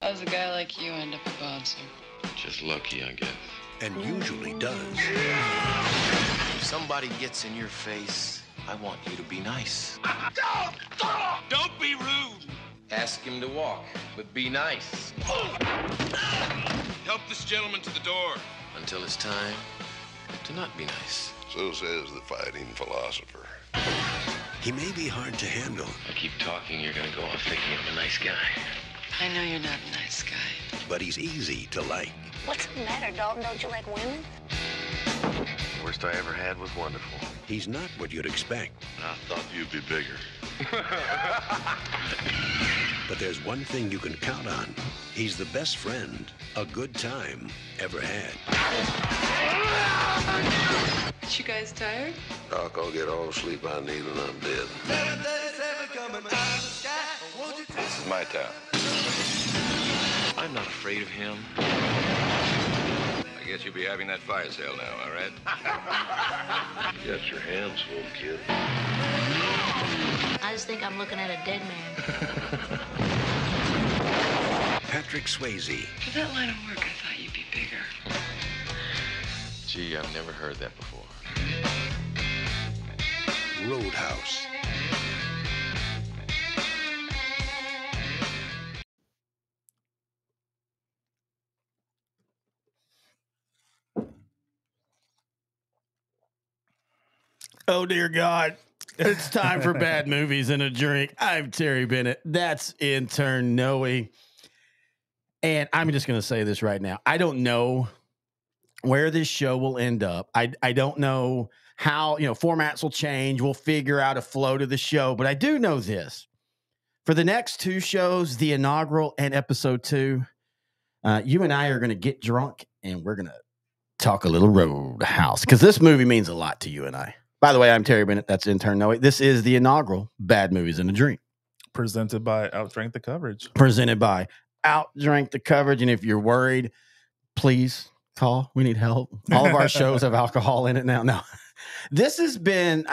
How does a guy like you end up a bouncer? Just lucky, I guess. And usually does. If somebody gets in your face, I want you to be nice. Don't be rude! Ask him to walk, but be nice. Help this gentleman to the door. Until it's time to not be nice. So says the fighting philosopher. He may be hard to handle. I keep talking, you're gonna go off thinking I'm a nice guy. I know you're not a nice guy. But he's easy to like. What's the matter, Dalton? Don't you like women? The worst I ever had was wonderful. He's not what you'd expect. I thought you'd be bigger. But there's one thing you can count on. He's the best friend a good time ever had. You guys tired? Doc, I'll get all the sleep I need when I'm dead. This is my town. I'm not afraid of him. I guess you'll be having that fire sale now, all right? You got your hands full, kid. I just think I'm looking at a dead man. Patrick Swayze. For that line of work, I thought you'd be bigger. Gee, I've never heard that before. Roadhouse. Oh, dear God. It's time for bad movies and a drink. I'm Terry Bennett. That's intern Noe. And I'm just going to say this right now. I don't know where this show will end up. I don't know how, formats will change. We'll figure out a flow to the show. But I do know this. For the next two shows, the inaugural and episode 2, you and I are going to get drunk and we're going to talk a little Roadhouse because this movie means a lot to you and I. By the way, I'm Terry Bennett. That's intern Noe. This is the inaugural Bad Movies and a Drink. Presented by Outdrank the Coverage. Presented by Outdrank the Coverage. And if you're worried, please call. We need help. All of our shows have alcohol in it now. No, this has been,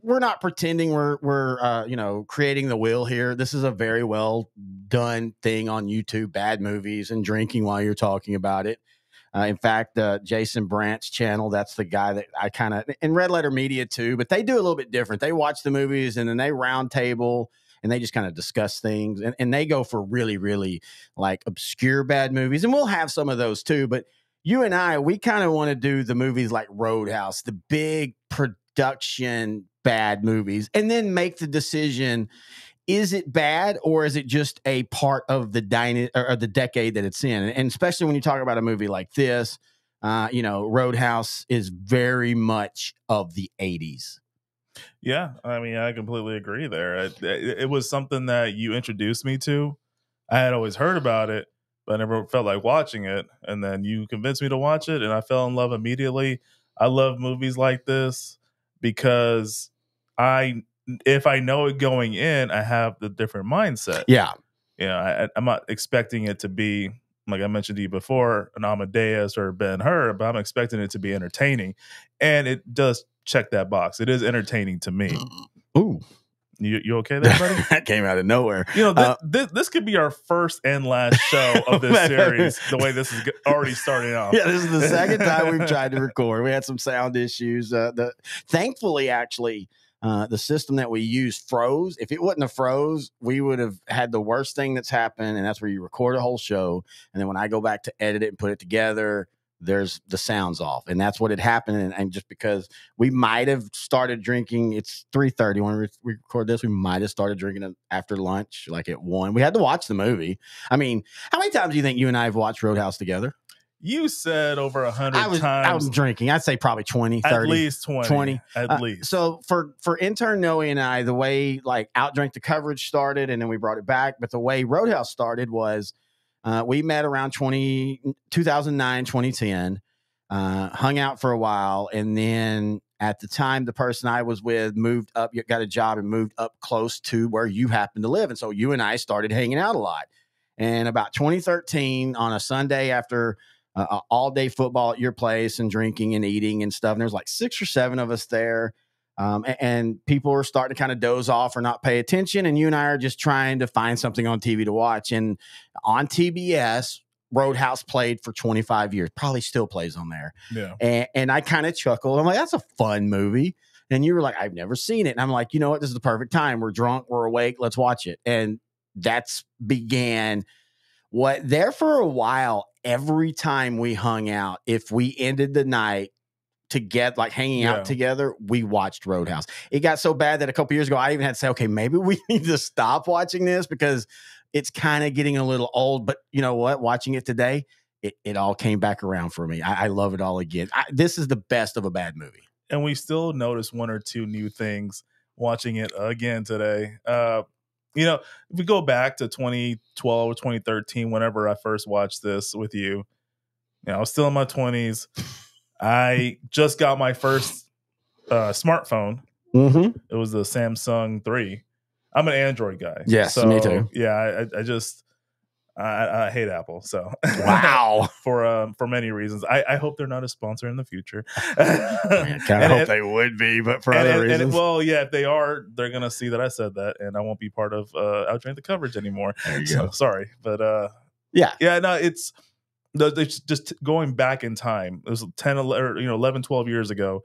we're not pretending we're creating the wheel here. This is a very well done thing on YouTube, bad movies and drinking while you're talking about it. In fact, Jason Brandt's channel, that's the guy that I kind of, in Red Letter Media too, but they do a little bit different. They watch the movies and then they round table and they just kind of discuss things. And they go for really, really like obscure bad movies. And we'll have some of those too. But you and I, we kind of want to do the movies like Roadhouse, the big production bad movies, and then make the decision. Is it bad or is it just a part of the the decade that it's in? And especially when you talk about a movie like this, Roadhouse is very much of the 80s. Yeah, I completely agree there. It was something that you introduced me to. I had always heard about it, but I never felt like watching it. And then you convinced me to watch it, and I fell in love immediately. I love movies like this because if I know it going in, I have the different mindset. Yeah. I'm not expecting it to be, like I mentioned to you before, an Amadeus or Ben-Hur, but I'm expecting it to be entertaining. And it does check that box. It is entertaining to me. Ooh. You okay there, buddy? That came out of nowhere. This could be our first and last show of this series, the way this is already starting off. Yeah, this is the second time we've tried to record. We had some sound issues. Thankfully, actually, the system that we used froze. If it wouldn't have froze, we would have had the worst thing that's happened. And that's where you record a whole show. And then when I go back to edit it and put it together, there's the sounds off. And that's what had happened. And just because we might have started drinking, it's 3:30 when we record this, we might have started drinking it after lunch, like at 1. We had to watch the movie. How many times do you think you and I have watched Roadhouse together? You said over 100 times. I was drinking. I'd say probably 20, 30. At least 20. At least. So for intern Noe and I, the way like Outdrank the Coverage started and then we brought it back. But the way Roadhouse started was we met around 2009, 2010, hung out for a while. And then at the time, the person I was with moved up, got a job and moved up close to where you happen to live. And so you and I started hanging out a lot. And about 2013 on a Sunday after all day football at your place and drinking and eating and stuff. And there's like 6 or 7 of us there. And people are starting to kind of doze off or not pay attention. And you and I are just trying to find something on TV to watch. And on TBS, Roadhouse played for 25 years, probably still plays on there. Yeah. And I kind of chuckled. I'm like, that's a fun movie. And you were like, I've never seen it. And I'm like, you know what? This is the perfect time. We're drunk. We're awake. Let's watch it. And that's began what there for a while. Every time we hung out, if we ended the night to get like hanging out together, we watched Roadhouse. It got so bad that a couple years ago, I even had to say, okay, maybe we need to stop watching this because it's kind of getting a little old. But you know what? Watching it today, it all came back around for me. I love it all again. This is the best of a bad movie. And we still notice one or two new things watching it again today. You know, if we go back to 2012 or 2013, whenever I first watched this with you, I was still in my 20s. I just got my first smartphone. Mm-hmm. It was the Samsung 3. I'm an Android guy. Yes, so, me too. Yeah, I hate Apple. So wow, for many reasons. I hope they're not a sponsor in the future. I kind of hope they would be, but for other reasons. Well, yeah, if they are, they're gonna see that I said that, and I won't be part of Outdrank the Coverage anymore. There you go. Sorry, but yeah. No, it's just going back in time. It was 11, 12 years ago.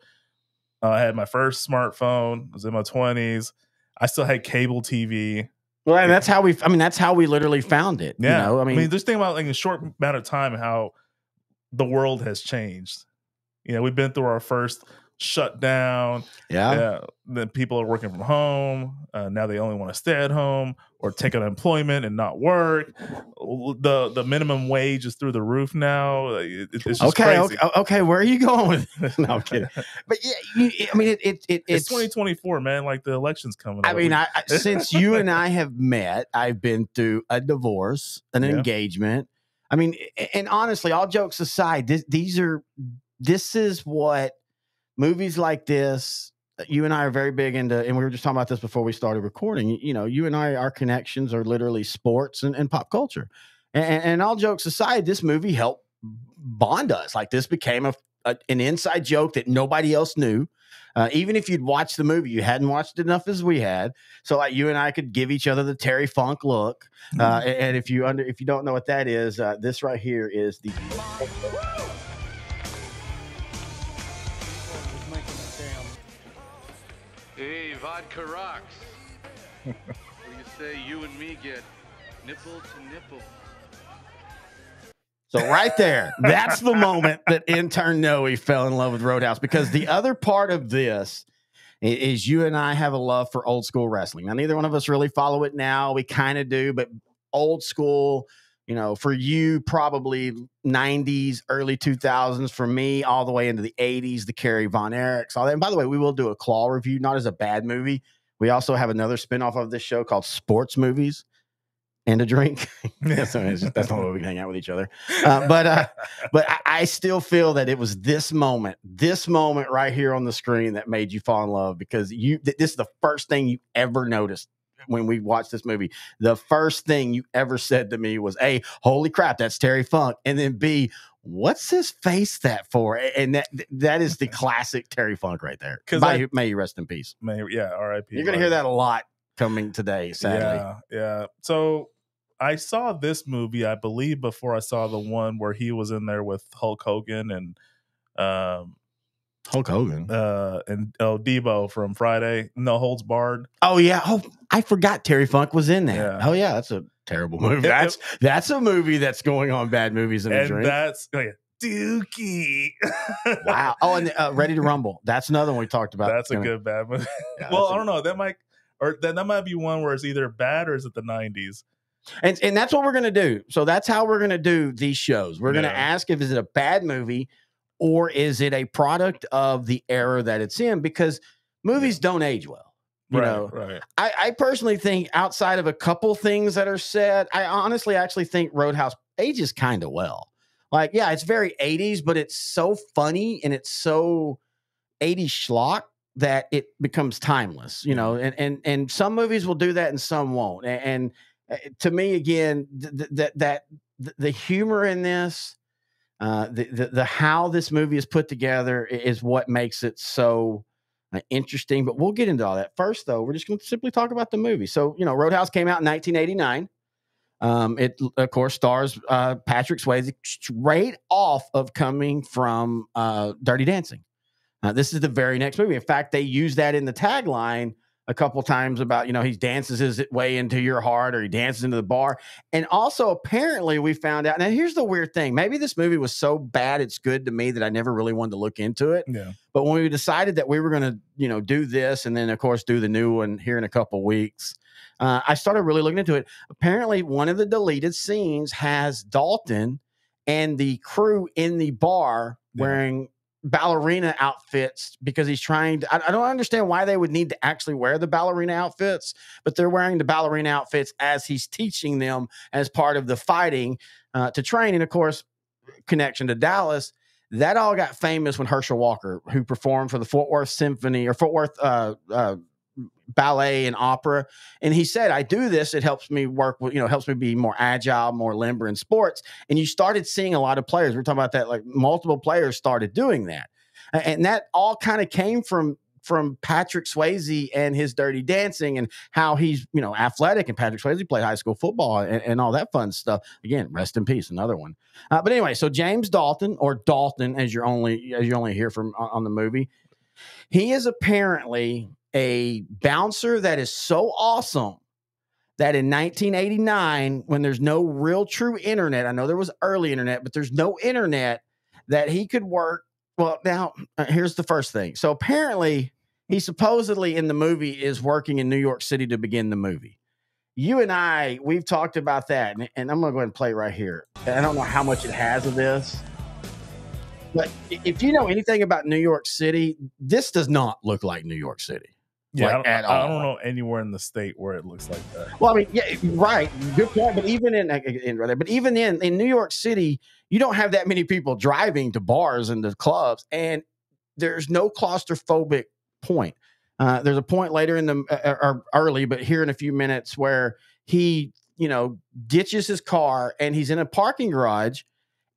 I had my first smartphone. I was in my 20s. I still had cable TV. Well, and that's how we literally found it. Yeah. You know? Just think about like a short amount of time how the world has changed. We've been through our first shutdown. Yeah. Then people are working from home. Now they only want to stay at home or take unemployment and not work. The minimum wage is through the roof now. It's just crazy. Okay. Where are you going with this? No, I'm kidding. But yeah, it's 2024, man. Like the election's coming up. Since you and I have met, I've been through a divorce, an engagement. And honestly, all jokes aside, this is what movies like this, you and I are very big into, and we were just talking about this before we started recording. You and I, our connections are literally sports and pop culture. And all jokes aside, this movie helped bond us. Like this became an inside joke that nobody else knew. Even if you'd watched the movie, you hadn't watched it enough as we had. So like you and I could give each other the Terry Funk look. And if you don't know what that is, this right here is the. Hey, vodka rocks. What do you say you and me get nipple to nipple? So right there, that's the moment that intern Noe fell in love with Roadhouse, because the other part of this is you and I have a love for old school wrestling. Now, neither one of us really follow it now. We kind of do, but old school, for you, probably 90s, early 2000s. For me, all the way into the 80s, the Kerry Von Erichs, all that. And by the way, we will do a Claw review, not as a bad movie. We also have another spinoff of this show called Sports Movies and a Drink. That's not what we can hang out with each other. But I still feel that it was this moment right here on the screen that made you fall in love, because this is the first thing you ever noticed when we watched this movie. The first thing you ever said to me was, A, holy crap, that's Terry Funk. And then B, what's his face that for? And that is the classic Terry Funk right there. May you rest in peace. R.I.P. You're going to hear that a lot coming today, sadly. Yeah. So I saw this movie, I believe, before I saw the one where he was in there with Hulk Hogan and Debo from Friday, No Holds Barred. Oh yeah. Oh, I forgot Terry Funk was in there. Yeah. Oh yeah, that's a terrible movie. That's a movie that's going on Bad Movies and a Drink. That's Dookie. Wow. Oh, and Ready to Rumble. That's another one we talked about. That's a good bad movie. Yeah, well, I don't know. That might be one where it's either bad or is it the 90s. And that's what we're going to do. So that's how we're going to do these shows. We're going to ask if is it a bad movie or is it a product of the era that it's in, because movies don't age well. You know, I personally think, outside of a couple things that are said, I honestly actually think Roadhouse ages kind of well. Like, yeah, it's very 80s, but it's so funny and it's so 80s schlock that it becomes timeless, and some movies will do that and some won't. And to me, again, the humor in this, the how this movie is put together is what makes it so interesting, but we'll get into all that. First, though, we're just going to simply talk about the movie. So, Roadhouse came out in 1989. It, of course, stars Patrick Swayze straight off of coming from Dirty Dancing. This is the very next movie. In fact, they use that in the tagline a couple times about, he dances his way into your heart, or he dances into the bar. And also, apparently, we found out. Now, here's the weird thing. Maybe this movie was so bad it's good to me that I never really wanted to look into it. Yeah. But when we decided that we were going to, do this and then, of course, do the new one here in a couple weeks, I started really looking into it. Apparently, one of the deleted scenes has Dalton and the crew in the bar wearing ballerina outfits because he's trying to. I don't understand why they would need to actually wear the ballerina outfits, but they're wearing the ballerina outfits as he's teaching them as part of the fighting to train. And of course, connection to Dallas, that all got famous when Herschel Walker, who performed for the Fort Worth Symphony or Fort Worth ballet and opera, and he said, I do this, it helps me work with, helps me be more agile, more limber in sports. And you started seeing a lot of players, we're talking about that, like multiple players started doing that, and that all kind of came from Patrick Swayze and his Dirty Dancing, and how he's athletic, and Patrick Swayze played high school football and all that fun stuff. Again, rest in peace, another one. But anyway, so James Dalton, or Dalton as you only hear from on the movie, he is apparently a bouncer that is so awesome that in 1989, when there's no real true internet, I know there was early internet, but there's no internet, that he could work. Well, now here's the first thing. So apparently he supposedly in the movie is working in New York City to begin the movie. You and we've talked about that, and I'm going to go ahead and play right here. I don't know how much it has of this, but if you know anything about New York City, this does not look like New York City. Yeah, like, I don't know anywhere in the state where it looks like that. Well, I mean, yeah, right. Good point. But even in New York City, you don't have that many people driving to bars and to clubs, and there's no claustrophobic point. There's a point later in the or early, but here in a few minutes, where he, ditches his car and he's in a parking garage.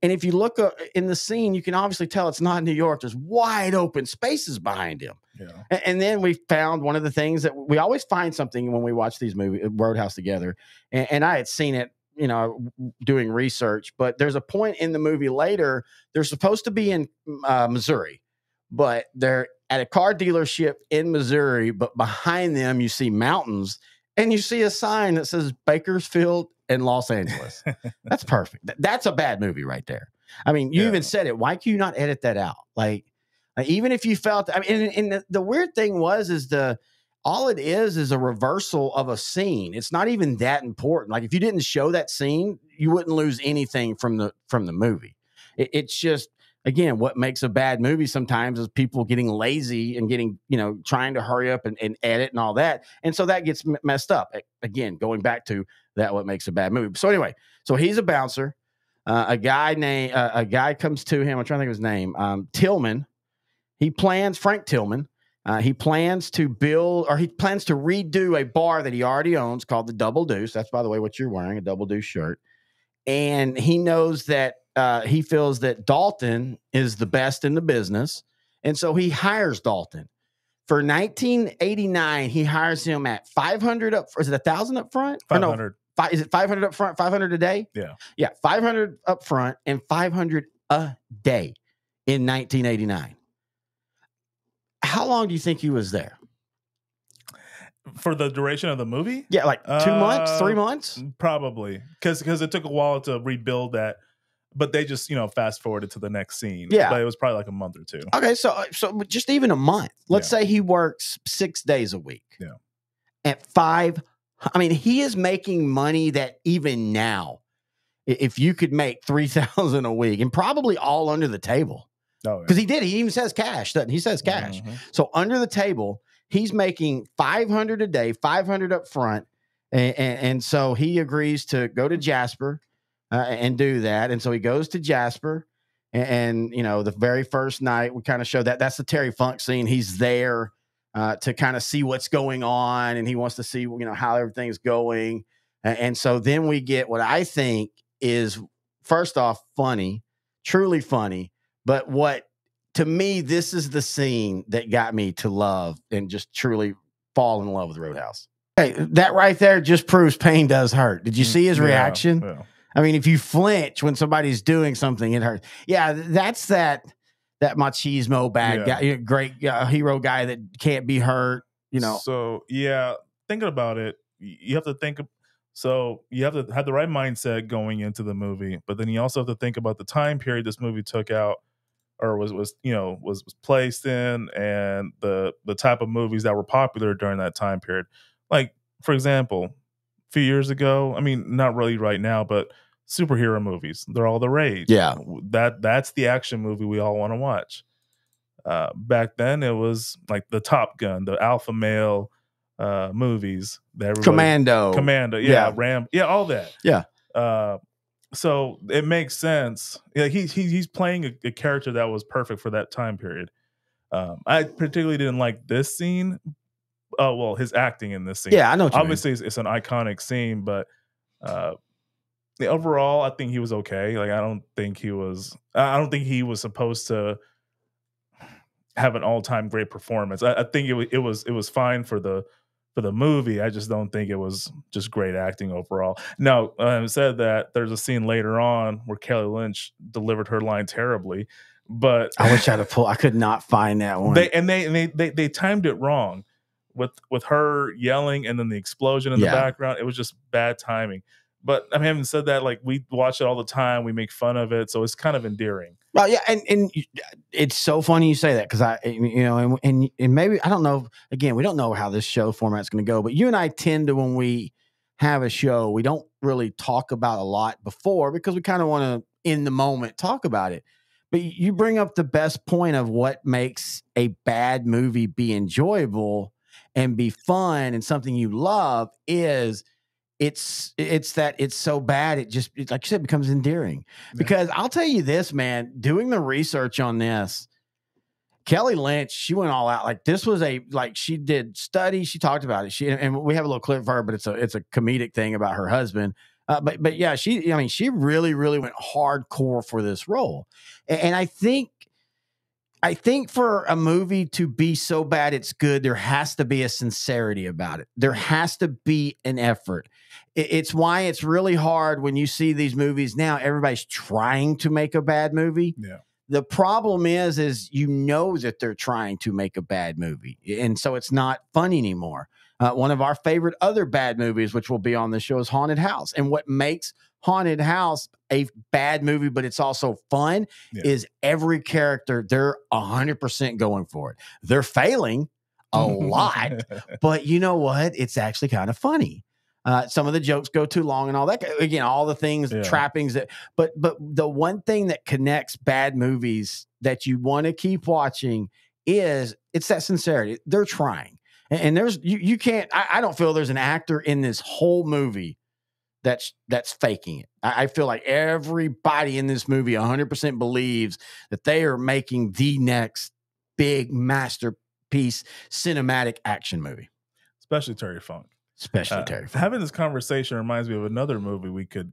And if you look in the scene, you can obviously tell it's not New York. There's wide open spaces behind him. Yeah. And then we found one of the things that we always find something when we watch these movies, Roadhouse, together. And I had seen it, doing research. But there's a point in the movie later, they're supposed to be in Missouri, but they're at a car dealership in Missouri. But behind them, you see mountains, and you see a sign that says Bakersfield in Los Angeles. That's perfect. That's a bad movie right there. I mean, you even said it. Why can you not edit that out? Like even if you felt, I mean, and the weird thing is all it is a reversal of a scene. It's not even that important. Like if you didn't show that scene, you wouldn't lose anything from the movie. It's just, again, what makes a bad movie sometimes is people getting lazy and getting, trying to hurry up and edit and all that. And so that gets messed up. Again, going back to that, what makes a bad movie. So anyway, so he's a bouncer. A guy comes to him. I'm trying to think of his name. Tillman. Frank Tillman. He plans to redo a bar that he already owns called the Double Deuce. That's, by the way, what you're wearing, a Double Deuce shirt. And he knows that he feels that Dalton is the best in the business. And so he hires Dalton. For 1989, he hires him at $500 up. Is it $1,000 up front? 500. Is it $500 up front? $500 a day? Yeah. $500 up front and $500 a day in 1989. How long do you think he was there? For the duration of the movie? Yeah, like 2 months, 3 months? Probably. Because it took a while to rebuild that. But they just, fast forwarded to the next scene. Yeah. But it was probably like a month or two. Okay, so just even a month. Let's say he works 6 days a week. Yeah. At he is making money that even now, if you could make $3,000 a week, and probably all under the table. Oh, because he even says cash, doesn't he? He says cash. Mm-hmm. So under the table, he's making $500 a day, $500 up front. And so he agrees to go to Jasper and do that. And so he goes to Jasper and the very first night we kind of show that's the Terry Funk scene. He's there to kind of see what's going on. And he wants to see, how everything's going. And so then we get what I think is, first off, funny, truly funny. But what to me, this is the scene that got me to love and just truly fall in love with Roadhouse. Hey, that right there just proves pain does hurt. Did you see his reaction? Yeah. I mean, if you flinch when somebody's doing something, it hurts. Yeah, that's that machismo bad guy, great hero guy that can't be hurt. So yeah, thinking about it, you have to think. So you have to have the right mindset going into the movie, but then you also have to think about the time period this movie took out or was placed in, and the type of movies that were popular during that time period. Like, for example, a few years ago, I mean, not really right now, but superhero movies, they're all the rage. Yeah. That's the action movie we all want to watch. Back then it was like the Top Gun, the alpha male movies that Commando, Yeah. Ram, all that. Yeah. So it makes sense. Yeah, he's playing a character that was perfect for that time period. I particularly didn't like this scene. Oh, well, his acting in this scene. Yeah, I know what you obviously it's an iconic scene, but overall, I think he was okay. Like, I don't think he was supposed to have an all-time great performance. I think it was fine for the movie. I just don't think it was just great acting overall. Now, said that, there's a scene later on where Kelly Lynch delivered her line terribly, but I wish I could not find that one. They timed it wrong with her yelling and then the explosion in the background. It was just bad timing. But I mean, having said that, like, we watch it all the time. We make fun of it, so it's kind of endearing. Well, yeah, and it's so funny you say that, because and maybe, I don't know. Again, we don't know how this show format's going to go, but you and I tend to, when we have a show, we don't really talk about a lot before, because we kind of want to, in the moment, talk about it. But you bring up the best point of what makes a bad movie be enjoyable and be fun and something you love is it's that it's so bad, it like you said, becomes endearing. Because I'll tell you this, man, doing the research on this, Kelly Lynch, she went all out. Like, this was she did studies, she talked about it. And we have a little clip of her, but it's a comedic thing about her husband. But yeah, she really, really went hardcore for this role. And I think for a movie to be so bad it's good, there has to be a sincerity about it. There has to be an effort. It's why it's really hard when you see these movies now. Everybody's trying to make a bad movie. Yeah. The problem is that they're trying to make a bad movie, and so it's not fun anymore. One of our favorite other bad movies, which will be on the show, is Haunted House. And what makes Haunted House a bad movie, but it's also fun, is every character, they're 100% going for it. They're failing a lot, but you know what? It's actually kind of funny. Some of the jokes go too long and all that. Again, all the things, trappings but the one thing that connects bad movies that you want to keep watching is it's that sincerity. They're trying. And there's, you can't, I don't feel there's an actor in this whole movie that's faking it. I feel like everybody in this movie 100% believes that they are making the next big masterpiece cinematic action movie. Especially Terry Funk. Having this conversation reminds me of another movie we could.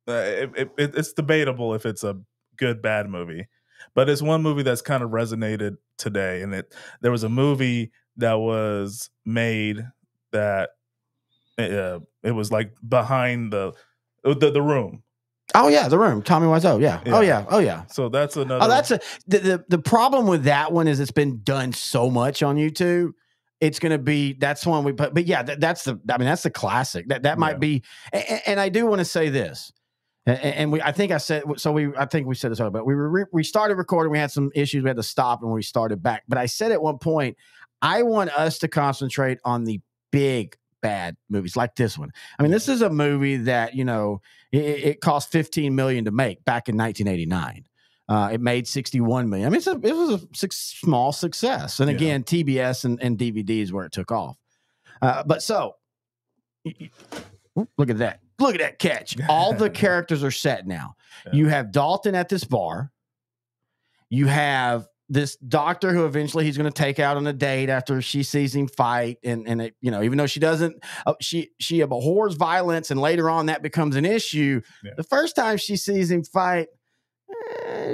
It's debatable if it's a good bad movie, but it's one movie that's kind of resonated today. And there was a movie that was made that it was like behind the Room. Oh yeah, The Room. Tommy Wiseau. Yeah. Oh yeah. So that's another. Oh, that's the problem with that one is it's been done so much on YouTube. It's going to be, that's one we put, but yeah, that's the classic. That might be, and I do want to say this, and I think we said this earlier, but we started recording, we had some issues, we had to stop, and we started back. But I said at one point, I want us to concentrate on the big bad movies like this one. I mean, this is a movie that, it cost $15 million to make back in 1989. It made $61 million. I mean, it was a small success. And again, TBS and DVD is where it took off. But so, look at that. Look at that catch. All the characters are set now. Yeah. You have Dalton at this bar. You have this doctor who eventually he's going to take out on a date after she sees him fight. And it, even though she doesn't, she abhors violence, and later on that becomes an issue. Yeah. The first time she sees him fight,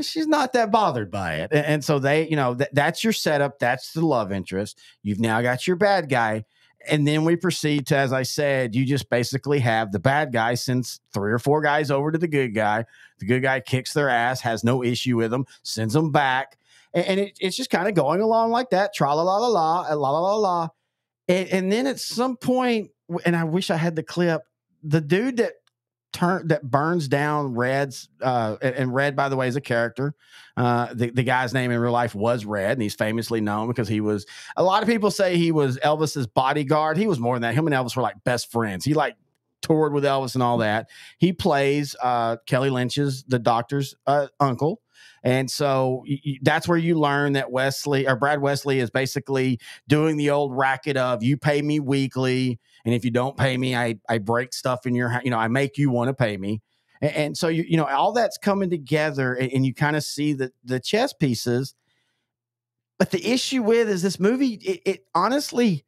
she's not that bothered by it. And so they, that's your setup. That's the love interest. You've now got your bad guy. And then we proceed to, as I said, you just basically have the bad guy sends 3 or 4 guys over to the good guy. The good guy kicks their ass, has no issue with them, sends them back. And it's just kind of going along like that. Tra la la la la, la la la la. And then at some point, and I wish I had the clip, the dude that burns down Red's, and Red, by the way, is a character. The guy's name in real life was Red, and he's famously known because he was, a lot of people say he was Elvis's bodyguard. He was more than that. Him and Elvis were like best friends. He like toured with Elvis and all that. He plays Kelly Lynch's, the doctor's uncle. And so that's where you learn that Brad Wesley is basically doing the old racket of, you pay me weekly, and if you don't pay me, I break stuff in your house. I make you want to pay me. And so all that's coming together, and you kind of see the chess pieces. But the issue with is this movie, it honestly,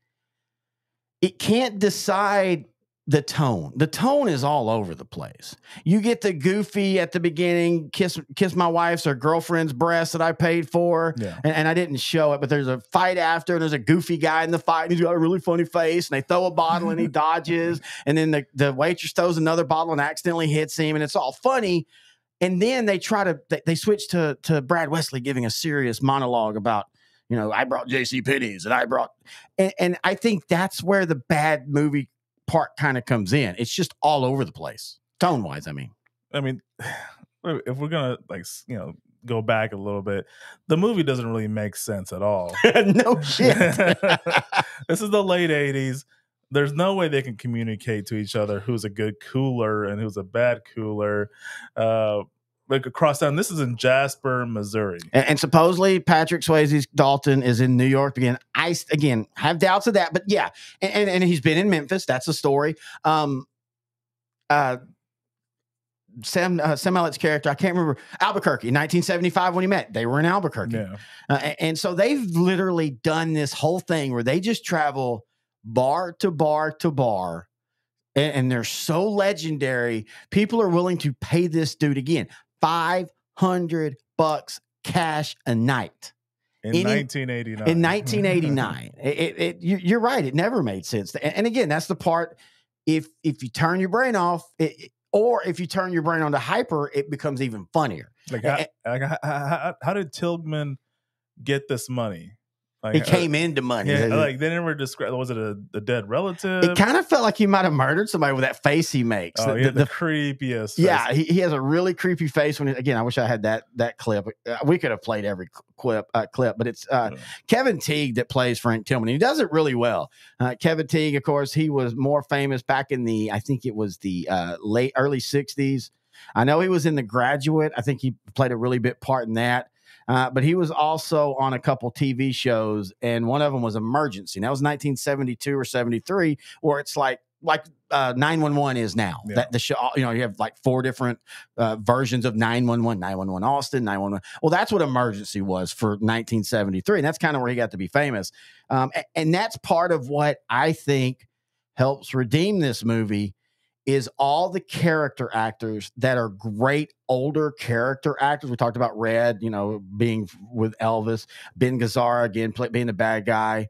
it can't decide the tone. The tone is all over the place. You get the goofy at the beginning, kiss my wife's or girlfriend's breast that I paid for, and I didn't show it, but there's a fight after, and there's a goofy guy in the fight, and he's got a really funny face, and they throw a bottle and he dodges, and then the waitress throws another bottle and accidentally hits him, and it's all funny. And then they they switch to Brad Wesley giving a serious monologue about, I brought JCPenney's, and I brought, and I think that's where the bad movie part kind of comes in. It's just all over the place, tone wise. I mean, if we're gonna go back a little bit, the movie doesn't really make sense at all. No shit. This is the late 80s. There's no way they can communicate to each other who's a good cooler and who's a bad cooler. Like across town, this is in Jasper, Missouri, and supposedly Patrick Swayze's Dalton is in New York again. I have doubts of that, but yeah, and he's been in Memphis. That's the story. Sam Elliot's character, I can't remember, Albuquerque, 1975 when he met. They were in Albuquerque, and so they've literally done this whole thing where they just travel bar to bar to bar, and they're so legendary. People are willing to pay this dude again $500 cash a night in 1989. In 1989, you're right. It never made sense. And again, that's the part. If you turn your brain off, or if you turn your brain on to hyper, it becomes even funnier. Like, how did Tilghman get this money? He came into money. Yeah, like they never described. Was it a dead relative? It kind of felt like he might have murdered somebody with that face he makes. Oh, the creepiest. Yeah, he has a really creepy face. Again, I wish I had that clip. We could have played every clip, but it's Kevin Teague that plays Frank Tillman. He does it really well. Kevin Teague, of course, he was more famous back in I think it was the early 60s. I know he was in The Graduate. I think he played a really big part in that. But he was also on a couple TV shows, and one of them was Emergency. And that was 1972 or 73, where it's like 911 is now. Yeah. That the show, you have like 4 different versions of 911, 911 Austin, 911. Well, that's what Emergency was for 1973, and that's kind of where he got to be famous. And that's part of what I think helps redeem this movie is all the character actors that are great older character actors. We talked about Red, being with Elvis, Ben Gazzara again, being the bad guy,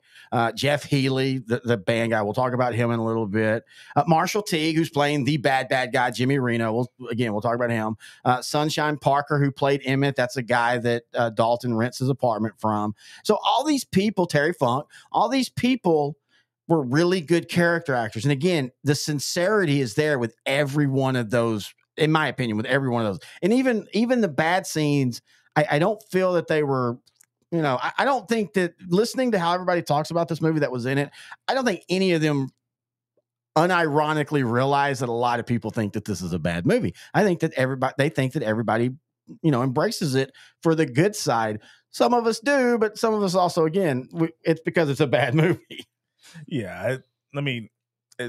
Jeff Healey, the band guy. We'll talk about him in a little bit. Marshall Teague, who's playing the bad guy, Jimmy Reno. We'll talk about him. Sunshine Parker, who played Emmett. That's a guy that Dalton rents his apartment from. So all these people, Terry Funk, all these people were really good character actors. And again, the sincerity is there with every one of those, in my opinion, with every one of those. And even the bad scenes, I don't feel that they were, I don't think that, listening to how everybody talks about this movie that was in it, I don't think any of them unironically realize that a lot of people think that this is a bad movie. I think that everybody embraces it for the good side. Some of us do, but some of us also, again, it's because it's a bad movie. Yeah, I mean,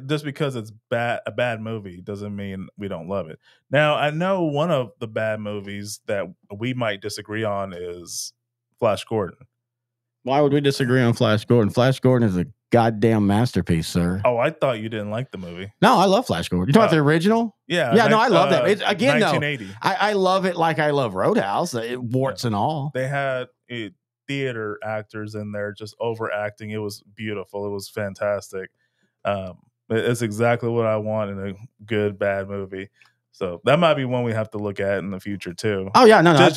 just because it's a bad movie doesn't mean we don't love it. Now, I know one of the bad movies that we might disagree on is Flash Gordon. Why would we disagree on Flash Gordon? Flash Gordon is a goddamn masterpiece, sir. Oh, I thought you didn't like the movie. No, I love Flash Gordon. You talking about the original? Yeah. Yeah, no, I love that. It's, again, 1980. though, I love it like I love Roadhouse, warts and all. They had theater actors in there just overacting. It was beautiful. It was fantastic. It's exactly what I want in a good, bad movie. So that might be one we have to look at in the future too. Oh yeah, no,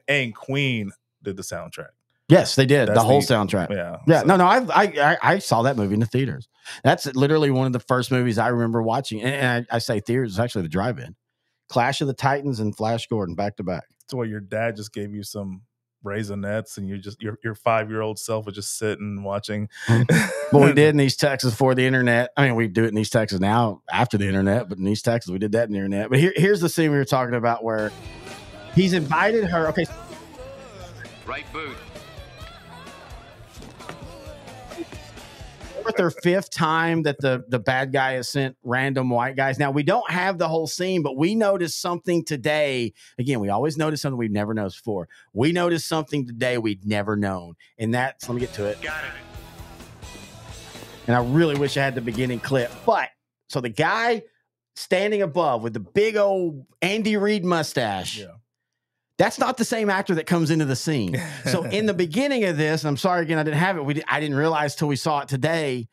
and Queen did the soundtrack. Yes, they did. That's the whole soundtrack. Yeah. So. No. I saw that movie in the theaters. That's literally one of the first movies I remember watching. And I say theaters, it's actually the drive-in. Clash of the Titans and Flash Gordon back to back. So where your dad just gave you some Raisinets, and your 5-year-old self was just sitting watching. Well, we did in East Texas before the internet. I mean, we do it in East Texas now after the internet, but in East Texas we did that in the internet. But here's the scene we were talking about where he's invited her. Okay, Right boot. fourth or fifth time that the bad guy has sent random white guys. Now, we don't have the whole scene, but we noticed something today. Again, we always notice something we've never noticed before. We noticed something today we'd never known. And that's, let me get to it. Got it. And I really wish I had the beginning clip. But, so the guy standing above with the big old Andy Reid mustache. Yeah. That's not the same actor that comes into the scene. So in the beginning of this, and I'm sorry again, I didn't have it. I didn't realize till we saw it today.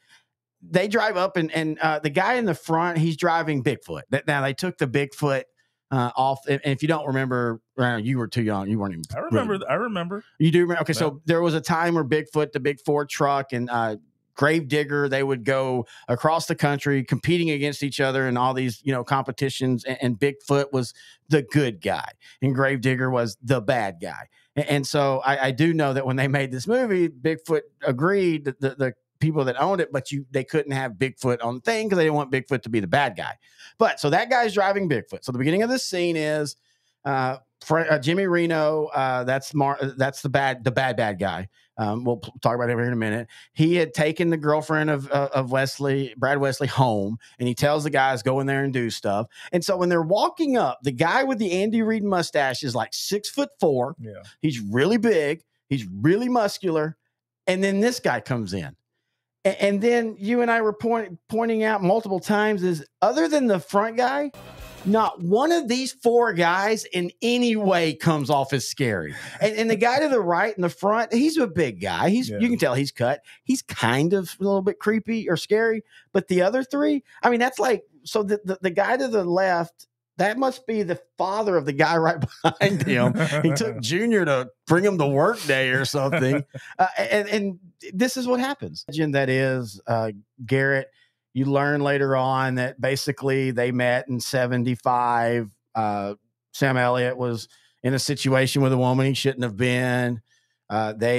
They drive up and the guy in the front, he's driving Bigfoot. Now they took the Bigfoot off. And if you don't remember, you were too young. You weren't even. I remember. You do remember? Okay, so there was a time where Bigfoot, the big Ford truck, and Gravedigger, they would go across the country competing against each other in all these, competitions. And Bigfoot was the good guy and Gravedigger was the bad guy. And so I do know that when they made this movie, Bigfoot agreed that the people that owned it, but they couldn't have Bigfoot on the thing because they didn't want Bigfoot to be the bad guy. But so that guy's driving Bigfoot. So the beginning of this scene is Jimmy Reno. That's the bad guy. We'll talk about him here in a minute. He had taken the girlfriend of Brad Wesley home, and he tells the guys go in there and do stuff. And so when they're walking up, the guy with the Andy Reid mustache is like 6'4". Yeah. He's really big. He's really muscular. And then this guy comes in. And then you and I were pointing out multiple times is other than the front guy, not one of these four guys in any way comes off as scary. And the guy to the right in the front, he's a big guy. You can tell he's cut. He's kind of a little bit creepy or scary. But the other three, I mean, that's like, so the guy to the left, that must be the father of the guy right behind him. He took Junior to bring him to work day or something. And this is what happens. That is Garrett. You learn later on that basically they met in 75. Sam Elliott was in a situation with a woman he shouldn't have been. Dalton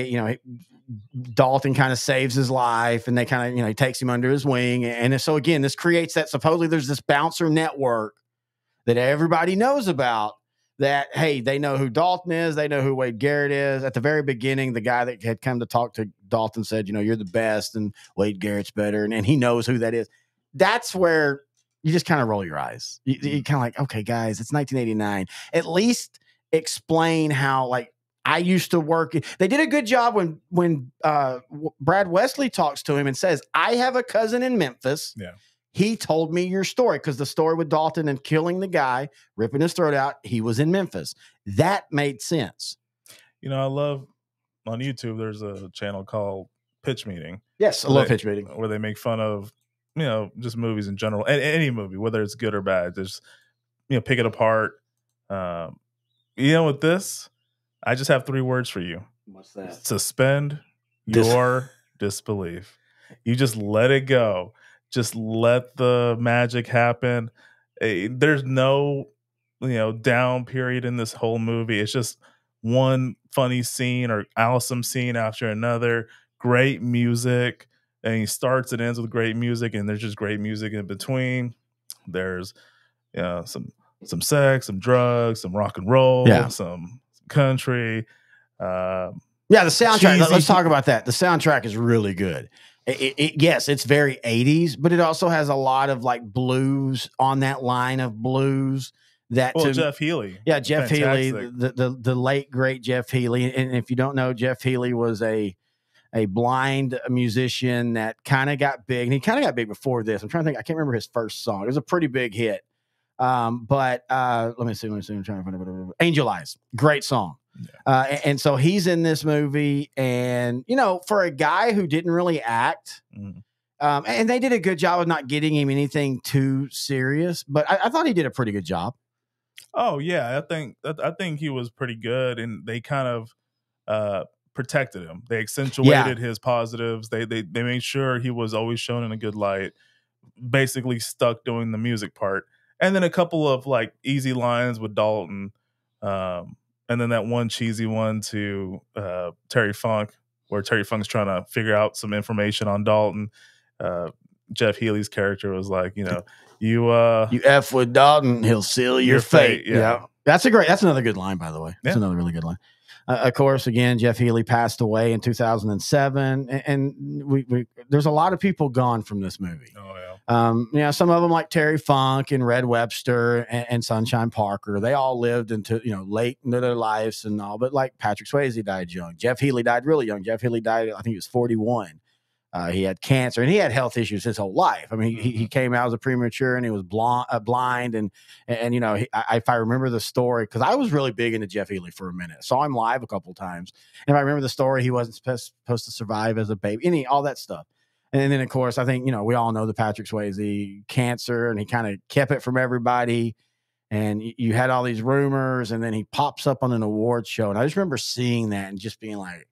kind of saves his life and they kind of, he takes him under his wing. And so again, this creates that supposedly there's this bouncer network that everybody knows about that, hey, they know who Dalton is. They know who Wade Garrett is. At the very beginning, the guy that had come to talk to Dalton said, you're the best and Wade Garrett's better. And he knows who that is. That's where you just kind of roll your eyes. You kind of like, okay, guys, it's 1989. At least explain how, I used to work. They did a good job when Brad Wesley talks to him and says, I have a cousin in Memphis. Yeah. He told me your story because the story with Dalton and killing the guy, ripping his throat out, he was in Memphis. That made sense. I love on YouTube, there's a channel called Pitch Meeting. Yes, I love Pitch Meeting. Where they make fun of, just movies in general, any movie, whether it's good or bad, just, pick it apart. With this, I just have 3 words for you. What's that? Suspend your disbelief. You just let it go. Just let the magic happen. There's no, down period in this whole movie. It's just one funny scene or awesome scene after another. Great music. And he starts and ends with great music. And there's just great music in between. There's some sex, some drugs, some rock and roll, some country. The soundtrack. Let's talk about that. The soundtrack is really good. Yes, it's very 80s, but it also has a lot of blues on that line of blues. Jeff Healey. Yeah, Jeff Healey, the late great Jeff Healey. And if you don't know, Jeff Healey was a a blind musician that kind of got big, and he kind of got big before this. I'm trying to think. I can't remember his first song. It was a pretty big hit. But let me see. I'm trying to find it. Angel Eyes, great song. Yeah. And so he's in this movie, and for a guy who didn't really act, and they did a good job of not getting him anything too serious. But I thought he did a pretty good job. Oh yeah, I think he was pretty good, and they kind of protected him. They accentuated his positives. They made sure he was always shown in a good light. Basically stuck doing the music part, and then a couple of like easy lines with Dalton, and then that one cheesy one to Terry Funk, where Terry Funk's trying to figure out some information on Dalton. Jeff Healey's character was like, you F with Dalton, he'll seal your fate. Yeah. That's another good line, by the way. That's another really good line. Of course, again, Jeff Healey passed away in 2007, and we there's a lot of people gone from this movie. Oh yeah. Some of them like Terry Funk and Red Webster and Sunshine Parker. They all lived into late into their lives and all, but like Patrick Swayze died young. Jeff Healey died really young. Jeff Healey died, I think he was 41. He had cancer, and he had health issues his whole life. I mean, he came out as a premature, and he was blind, and if I remember the story, because I was really big into Jeff Healey for a minute. I saw him live a couple times, and if I remember the story, he wasn't supposed to survive as a baby, all that stuff. And then, of course, I think we all know the Patrick Swayze cancer, and he kind of kept it from everybody. And you had all these rumors, and then he pops up on an award show, and I just remember seeing that and just being like,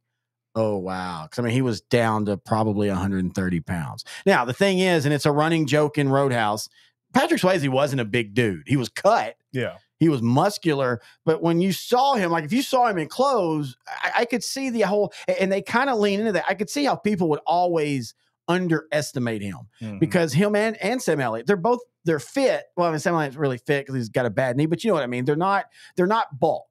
oh, wow. Because, I mean, he was down to probably 130 pounds. Now, the thing is, and it's a running joke in Roadhouse, Patrick Swayze wasn't a big dude. He was cut. Yeah. He was muscular. But when you saw him, like if you saw him in clothes, I could see the whole, and they kind of lean into that. I could see how people would always underestimate him because him and Sam Elliott, they're fit. Well, I mean, Sam Elliott's really fit because he's got a bad knee, but you know what I mean? They're not bulk.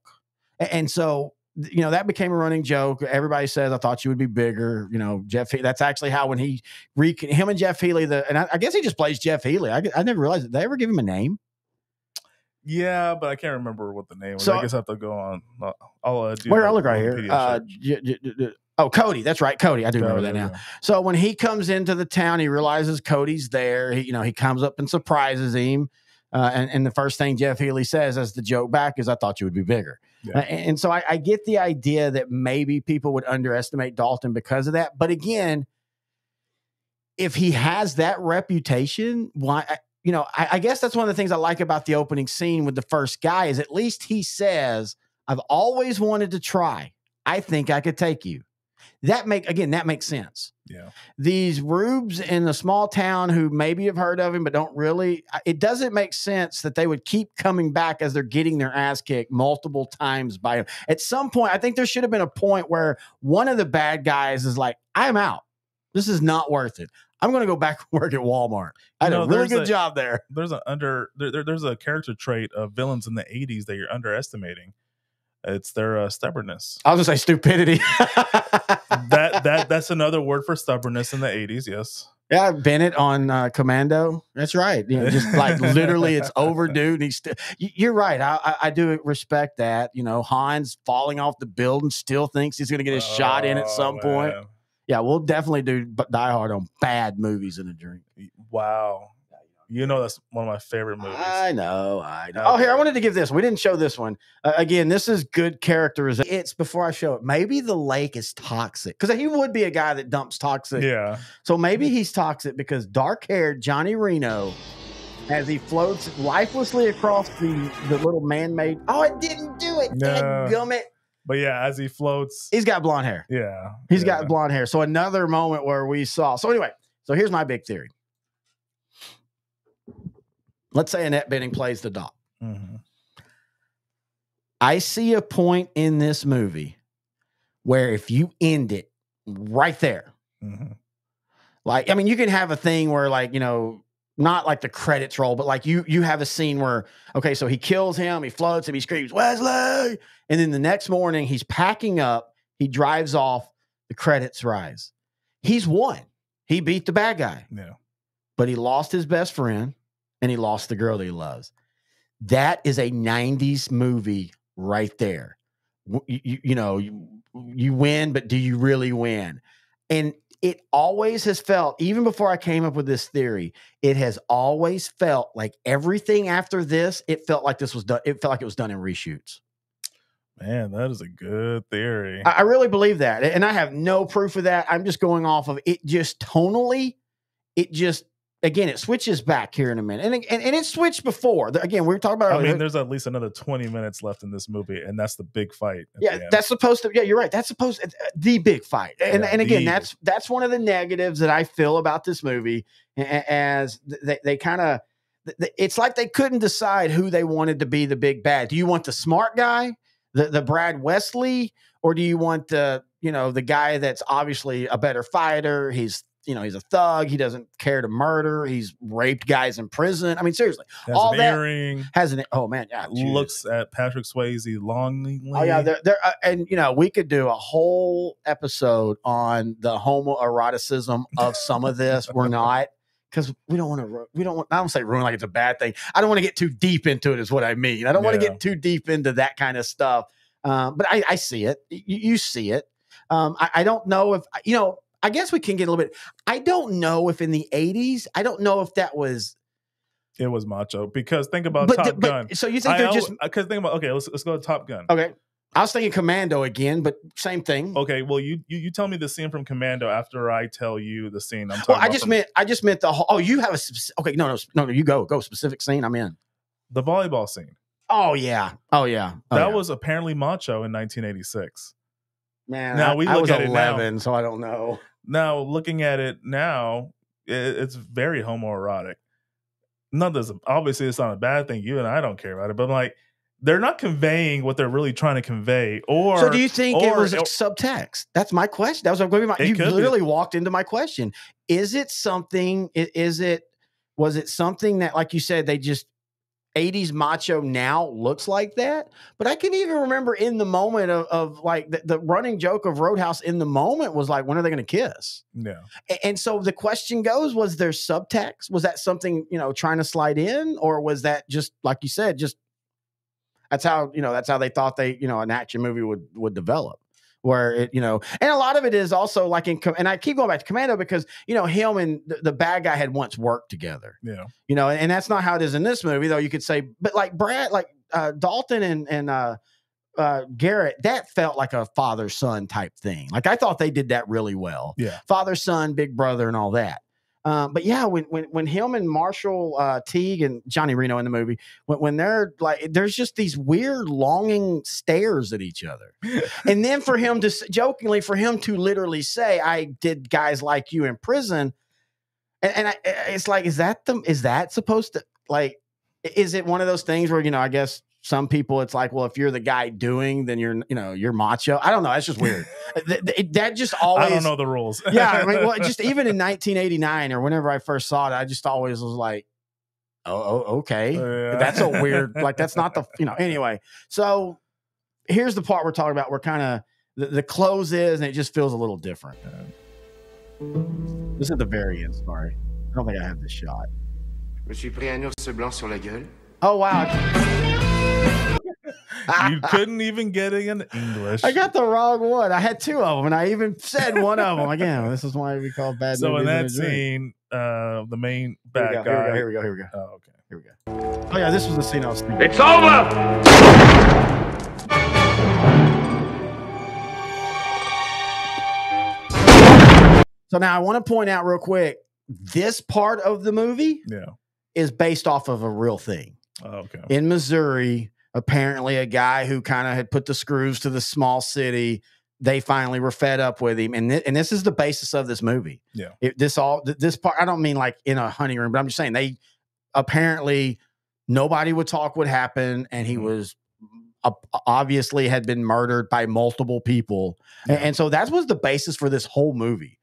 And so, that became a running joke. Everybody says, I thought you would be bigger. Jeff, that's actually how when him and Jeff Healey, and I guess he just plays Jeff Healey. I never realized it. Did they ever give him a name? Yeah, but I can't remember what the name was. So, I guess I have to go on. I'll look right here. Cody. That's right. Cody. I do remember that now. So when he comes into the town, he realizes Cody's there. He comes up and surprises him. And the first thing Jeff Healey says as the joke back is, I thought you would be bigger. Yeah. And so I get the idea that maybe people would underestimate Dalton because of that. But again, if he has that reputation, why, I guess that's one of the things I like about the opening scene with the first guy is at least he says, I've always wanted to try. I think I could take you. That makes sense. Yeah. These rubes in a small town who maybe have heard of him, but don't really, it doesn't make sense that they would keep coming back as they're getting their ass kicked multiple times by him. At some point, I think there should have been a point where one of the bad guys is like, I'm out. This is not worth it. I'm going to go back and work at Walmart. I did a really good job there. There's a character trait of villains in the 80s that you're underestimating. It's their stubbornness. I was gonna say stupidity. That's another word for stubbornness in the 80s. Yes. Yeah, Bennett on Commando. That's right. Just like literally, it's overdue. And you're right. I do respect that. Hans falling off the building still thinks he's gonna get a shot in at some point. Yeah, we'll definitely do Die Hard on bad movies in a drink. Wow. That's one of my favorite movies. I know. Oh, here, I wanted to give this. We didn't show this one. Again, this is good characterization. It's before I show it. Maybe the lake is toxic because he would be a guy that dumps toxic. Yeah. So maybe he's toxic because dark-haired Johnny Reno, as he floats lifelessly across the little man-made. Oh, it didn't do it. Dadgummit. But yeah, as he floats. He's got blonde hair. Yeah. He's got blonde hair. So another moment where we saw. So anyway, here's my big theory. Let's say Annette Bening plays the doc. Mm-hmm. I see a point in this movie where if you end it right there, like, I mean, you can have a thing where like, not like the credits roll, but like you have a scene where, okay, so he kills him, he floats him, he screams, Wesley. And then the next morning he's packing up, he drives off, the credits rise. He's won. He beat the bad guy. Yeah. But he lost his best friend. And he lost the girl that he loves. That is a 90s movie right there. You win, but do you really win? And it always has felt, even before I came up with this theory, it has always felt like everything after this, it felt like this was done. It felt like it was done in reshoots. Man, that is a good theory. I really believe that. And I have no proof of that. I'm just going off of it. Just tonally, it just, again, it switches back here in a minute. And it switched before. Again, we were talking about, I mean, there's at least another 20 minutes left in this movie, and that's the big fight. Yeah, that's supposed to, yeah, you're right. That's supposed to, the big fight. And again, that's one of the negatives that I feel about this movie, as they kind of, it's like they couldn't decide who they wanted to be the big bad. Do you want the smart guy, the Brad Wesley, or do you want the guy that's obviously a better fighter? He's a thug. He doesn't care to murder. He's raped guys in prison. I mean, seriously, all that earring. Has an, oh man, yeah, looks at Patrick Swayze longingly. Oh yeah, and we could do a whole episode on the homoeroticism of some of this. We're not, because we don't want. I don't say ruin like it's a bad thing. I don't want to get too deep into it. Is what I mean. I don't want to get too deep into that kind of stuff. But I see it. You see it. I don't know if I guess we can get a little bit. I don't know if in the 80s, I don't know if that was. It was macho, because think about Top Gun. So you think they're just. Because think about, okay, let's go to Top Gun. Okay. I was thinking Commando again, but same thing. Okay. Well, you tell me the scene from Commando after I tell you the scene. I'm talking well, I just meant the whole. Oh, you have a. Okay. No. You go specific scene. I'm in. The volleyball scene. Oh, yeah. That was apparently macho in 1986. Man, now I was 11, so I don't know. Now, looking at it now, it's very homoerotic. Obviously, it's not a bad thing. You and I don't care about it, but like, they're not conveying what they're really trying to convey. So, do you think it was subtext? That's my question. That was going to be you literally walked into my question. Is it something? Was it something that, like you said, they just 80s macho now looks like that? But I can even remember in the moment of like the running joke of Roadhouse in the moment was like, when are they going to kiss? Yeah. And so the question goes, was there subtext? Was that something, trying to slide in? Or was that just, like you said, just that's how they thought an action movie would develop, where it, and a lot of it is also like and I keep going back to Commando because, him and the bad guy had once worked together. Yeah. And that's not how it is in this movie, though. You could say, but like Dalton and Garrett, that felt like a father-son type thing. Like I thought they did that really well. Yeah. Father-son, big brother, and all that. But yeah, when him and Marshall Teague and Johnny Reno in the movie, when they're like, there's just these weird longing stares at each other. And then for him to jokingly, for him to literally say, I did guys like you in prison. And it's like, is that supposed to, like, is it one of those things where, I guess some people, it's like, well, if you're the guy doing, then you're macho. I don't know. That's just weird. that just always. I don't know the rules. Yeah. I mean, well, just even in 1989 or whenever I first saw it, I just always was like, oh okay. Yeah. That's a weird, like, that's not the, anyway. So here's the part we're talking about where kind of the close is, and it just feels a little different. This is the very end. Sorry. I don't think I have this shot. Je me suis pris un ours blanc sur la gueule. Oh, wow. You couldn't even get it in English. I got the wrong one. I had two of them, and I even said one of them. Again, this is why we call bad. So in that scene, the main bad guy. Here we go. Oh, okay. Here we go. Oh yeah, this was the scene I was thinking. It's over! So now I want to point out real quick, this part of the movie is based off of a real thing. Oh, okay. In Missouri, apparently a guy who kind of had put the screws to the small city, they finally were fed up with him. And this is the basis of this movie. Yeah. This part, I don't mean like in a hunting room, but I'm just saying they apparently nobody would talk what happened. And he was obviously had been murdered by multiple people. Yeah. And so that was the basis for this whole movie.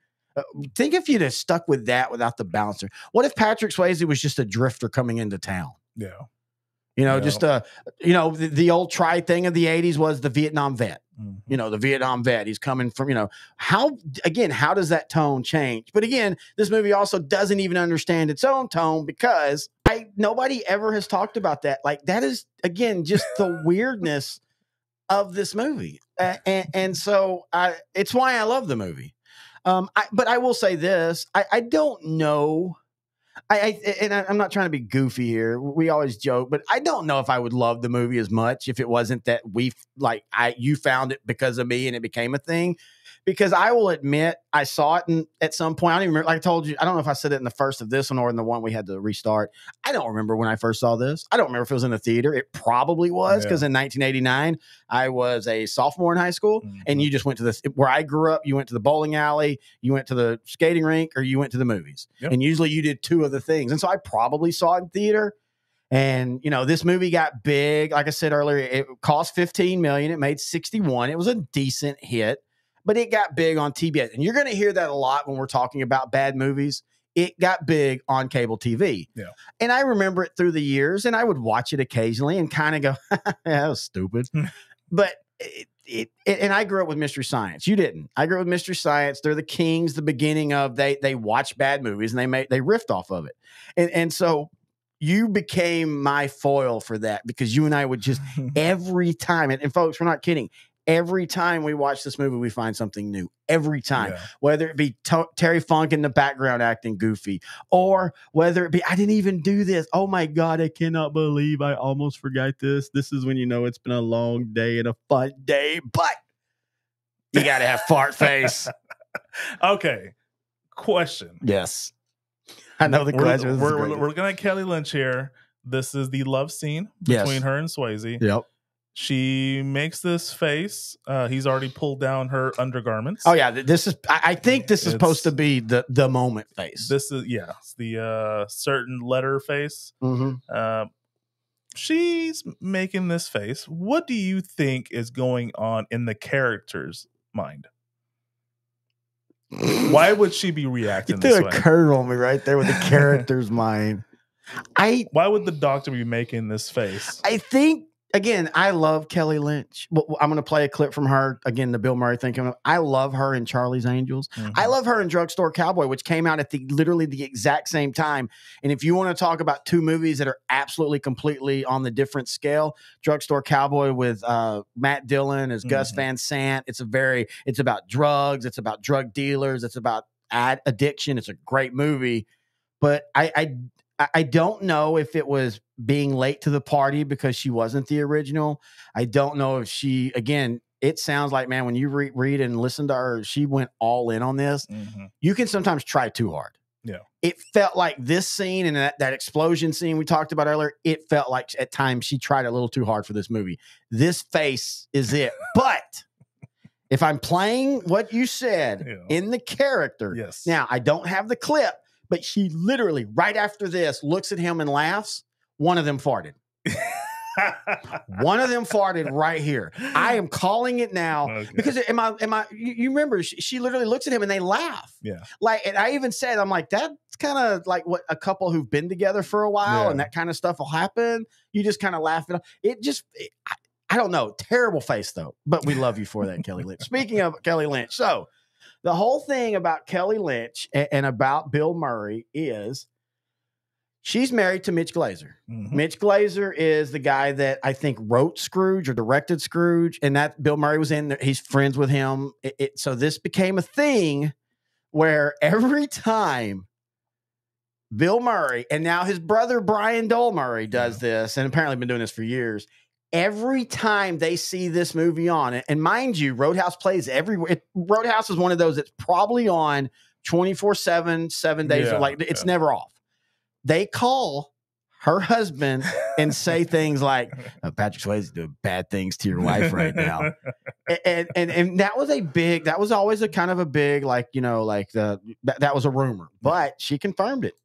Think if you'd have stuck with that without the bouncer. What if Patrick Swayze was just a drifter coming into town? Yeah. Just the old try thing of the 80s was the Vietnam vet. Mm-hmm. The Vietnam vet. He's coming from, how does that tone change? But again, this movie also doesn't even understand its own tone because nobody ever has talked about that. Like that is, again, just the weirdness of this movie. And so it's why I love the movie. But I will say this: I don't know. I'm not trying to be goofy here. We always joke, but I don't know if I would love the movie as much if it wasn't that you found it because of me and it became a thing. Because I will admit, I saw it at some point. I don't even remember. Like I told you, I don't know if I said it in the first of this one or in the one we had to restart. I don't remember when I first saw this. I don't remember if it was in the theater. It probably was because in 1989, I was a sophomore in high school, and you just went to where I grew up. You went to the bowling alley, you went to the skating rink, or you went to the movies. Yep. And usually you did two of the things. And so I probably saw it in theater. And, this movie got big. Like I said earlier, it cost $15 million. It made 61. It was a decent hit. But it got big on TBS. And you're going to hear that a lot when we're talking about bad movies. It got big on cable TV. Yeah. And I remember it through the years, and I would watch it occasionally and kind of go, that was stupid. But and I grew up with Mystery Science. You didn't. I grew up with Mystery Science. They're the kings, the beginning of they watch bad movies, and they riffed off of it. And so you became my foil for that because you and I would just every time, and folks, we're not kidding. Every time we watch this movie, we find something new. Every time, whether it be Terry Funk in the background acting goofy, or whether it be, I didn't even do this. Oh my God, I cannot believe I almost forgot this. This is when you know it's been a long day and a fun day, but you got to have fart face. Okay. Question. Yes. I know the question. We're going to Kelly Lynch here. This is the love scene between her and Swayze. Yep. She makes this face. He's already pulled down her undergarments. Oh yeah, this is. I think this is supposed to be the moment face. This is it's the certain letter face. She's making this face. What do you think is going on in the character's mind? Why would she be reacting this way? You threw a curve on me right there with the character's mind. Why would the doctor be making this face? I think. Again, I love Kelly Lynch. I'm going to play a clip from her. Again, the Bill Murray thing. I love her in Charlie's Angels. I love her in Drugstore Cowboy, which came out at literally the exact same time. And if you want to talk about two movies that are absolutely completely on the different scale, Drugstore Cowboy with Matt Dillon as Gus Van Sant. It's about drugs. It's about drug dealers. It's about addiction. It's a great movie. But I don't know if it was being late to the party because she wasn't the original. I don't know if it sounds like, man, when you read and listen to her, she went all in on this. You can sometimes try too hard. Yeah. It felt like this scene and that explosion scene we talked about earlier, it felt like at times she tried a little too hard for this movie. This face is it. But if I'm playing what you said in the character, now I don't have the clip, but she literally, right after this, looks at him and laughs. One of them farted. One of them farted right here. I am calling it now because you remember she literally looks at him and they laugh. Yeah. And I even said, I'm like, that's kind of like what a couple who've been together for a while and that kind of stuff will happen. You just kind of laugh it off. I don't know. Terrible face though, but we love you for that, Kelly Lynch. Speaking of Kelly Lynch. So the whole thing about Kelly Lynch and about Bill Murray is she's married to Mitch Glazer. Mitch Glazer is the guy that I think wrote Scrooge or directed Scrooge, and that Bill Murray was in there. He's friends with him. So this became a thing where every time Bill Murray, and now his brother Brian Dole Murray does this, and apparently been doing this for years, every time they see this movie on, and mind you, Roadhouse plays everywhere. Roadhouse is one of those that's probably on 24/7, 7 days. It's never off. They call her husband and say things like, Patrick Swayze doing bad things to your wife right now. And that was always a kind of a big, that was a rumor, but she confirmed it.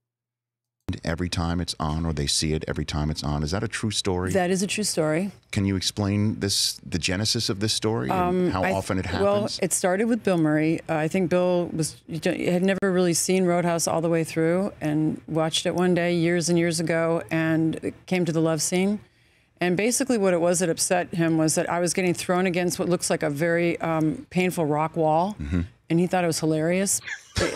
Every time it's on, or they see it every time it's on. Is that a true story? That is a true story. Can you explain the genesis of this story and how often it happens? Well, it started with Bill Murray. I think Bill had never really seen Roadhouse all the way through and watched it one day years and years ago, and it came to the love scene. And basically what it was that upset him was that I was getting thrown against what looks like a very painful rock wall. And he thought it was hilarious.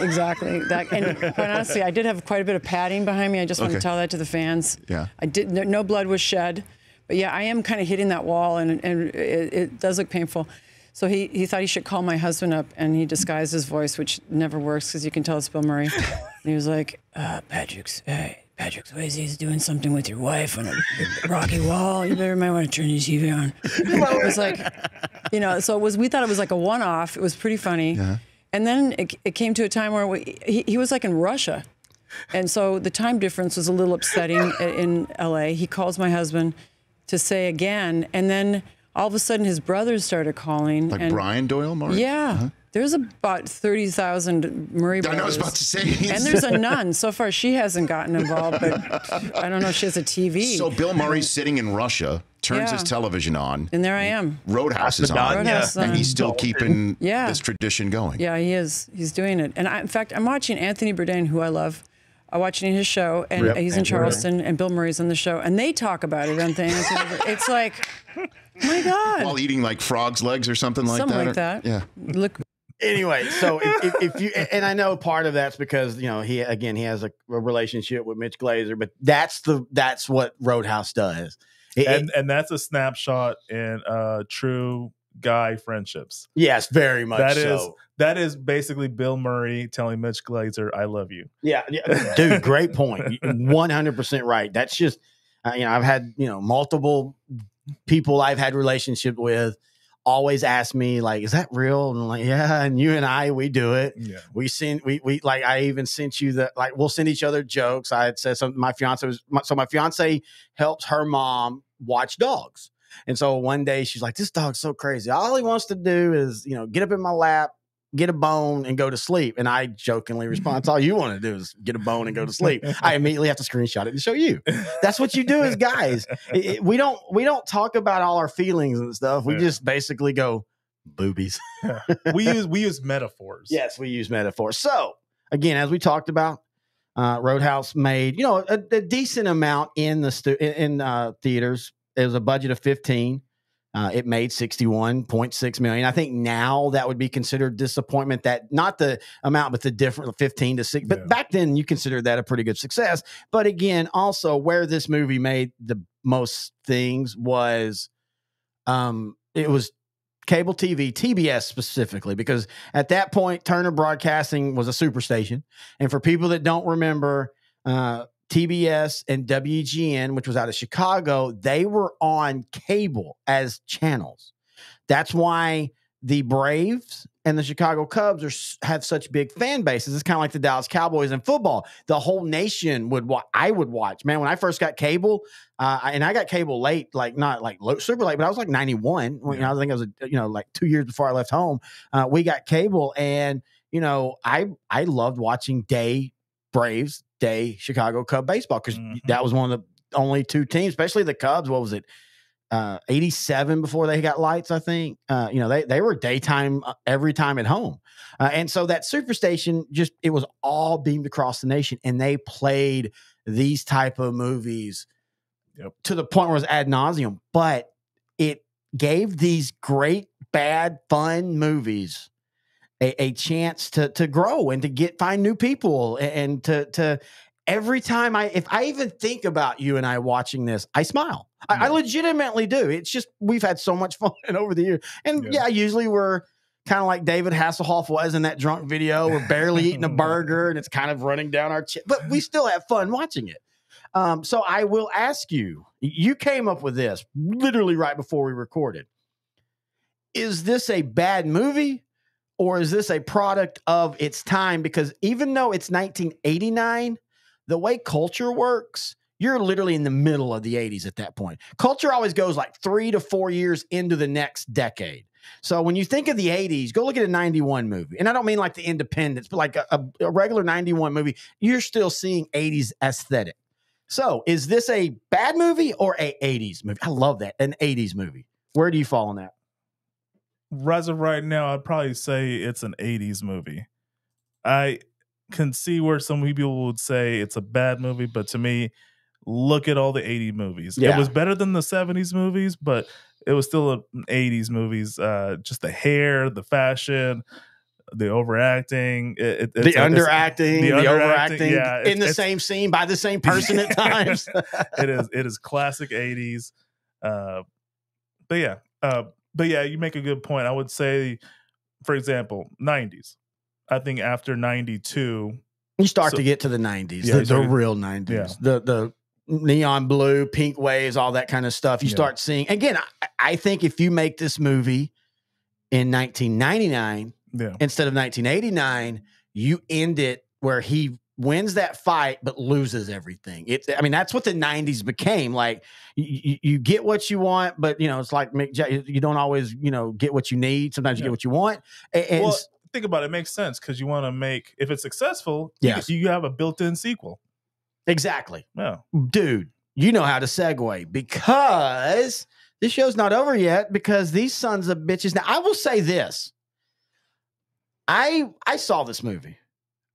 Exactly. And quite honestly, I did have quite a bit of padding behind me. I just want to tell that to the fans. Yeah. No blood was shed. But yeah, I am kind of hitting that wall, and it does look painful. So he thought he should call my husband up, and he disguised his voice, which never works because you can tell it's Bill Murray. And he was like, Patrick Swayze's doing something with your wife on a rocky wall. You might want to turn your TV on. It was like, you know, so we thought it was like a one-off. It was pretty funny. And then it came to a time where he was like in Russia. And so the time difference was a little upsetting in LA. He calls my husband to say again, and then all of a sudden his brothers started calling. Like Brian Doyle, Murray? Yeah. There's about 30,000 Murray brothers. I know, I was about to say. And there's a nun. So far, she hasn't gotten involved, but I don't know if she has a TV. So Bill Murray's sitting in Russia, turns his television on. And there I am. Roadhouse is on. Roadhouse, and he's still keeping this tradition going. Yeah, he is. He's doing it. And in fact, I'm watching Anthony Bourdain, who I love. I'm watching his show, and he's in Charleston, and Bill Murray's on the show, and they talk about it on things. It's like, oh my God. While eating like frog's legs or something like that. Something like that. Yeah. Look. Anyway, so if you, and I know part of that's because, you know, he has a relationship with Mitch Glazer, but that's what Roadhouse does. And that's a snapshot in true guy friendships. Yes, very much That is basically Bill Murray telling Mitch Glazer, I love you. Yeah. Dude, great point. 100% right. That's just, you know, I've had, you know, multiple people I've had relationship with always ask me, like, is that real? And I'm like, yeah. And you and I, we do it. Yeah. We like, I even sent you we'll send each other jokes. I had said something. My fiance helps her mom watch dogs. And so one day she's like, this dog's so crazy. All he wants to do is, you know, get up in my lap, get a bone, and go to sleep. And I jokingly respond, that's all you want to do is get a bone and go to sleep. I immediately have to screenshot it and show you. That's what you do as guys. We don't talk about all our feelings and stuff. We just basically go, boobies. We use metaphors. Yes, we use metaphors. So again, as we talked about, Roadhouse made, you know, a decent amount in the theaters. It was a budget of 15. It made 61.6 million. I think now that would be considered disappointment. That not the amount, but the different 15 to 6. But back then, you considered that a pretty good success. But again, also where this movie made the most things was, it was cable TV, TBS specifically, because at that point, Turner Broadcasting was a superstation. And for people that don't remember, TBS and WGN, which was out of Chicago, they were on cable as channels. That's why the Braves and the Chicago Cubs have such big fan bases. It's kind of like the Dallas Cowboys in football. The whole nation would watch. I would watch. Man, when I first got cable, and I got cable late, like not like super late, but I was like 91. When, you know, I think I was, like 2 years before I left home. We got cable, and I loved watching day Braves, day Chicago Cub baseball, because that was one of the only two teams, especially the Cubs. What was it? 87 before they got lights, I think. They were daytime every time at home. And so that superstation, it was all beamed across the nation, and they played these type of movies to the point where it was ad nauseum. But it gave these great, bad, fun movies a chance to grow and to find new people, and to every time if I even think about you and I watching this, I smile. I legitimately do. It's just, we've had so much fun over the years. And usually we're kind of like David Hasselhoff was in that drunk video. We're barely eating a burger and it's kind of running down our chest, but we still have fun watching it. So I will ask you, you came up with this literally right before we recorded. Is this a bad movie, or is this a product of its time? Because even though it's 1989, the way culture works, you're literally in the middle of the 80s at that point. Culture always goes like 3 to 4 years into the next decade. So when you think of the 80s, go look at a 91 movie. And I don't mean like the Independence, but like a regular 91 movie, you're still seeing 80s aesthetic. So is this a bad movie or a 80s movie? I love that. An 80s movie. Where do you fall on that? As of right now, I'd probably say it's an 80s movie. I can see where some people would say it's a bad movie, but to me, look at all the 80s movies. It was better than the 70s movies, but it was still an 80s movies. Just the hair, the fashion, the overacting, the underacting, the overacting, in the it's same scene by the same person at times. It is classic 80s. But yeah, But yeah, you make a good point. I would say, for example, 90s. I think after 92, you start to get to the 90s, Yeah, the real 90s, Yeah. the neon blue, pink waves, all that kind of stuff. You start seeing, again, I think if you make this movie in 1999 instead of 1989, you end it where he wins that fight but loses everything. I mean, that's what the 90s became. Like you get what you want, but it's like you don't always get what you need. Sometimes you get what you want. And well, think about it. It makes sense because you want to make, if it's successful, Yes. you have a built-in sequel. Exactly. Yeah. Dude, you know how to segue because this show's not over yet because these sons of bitches. Now, I will say this. I saw this movie.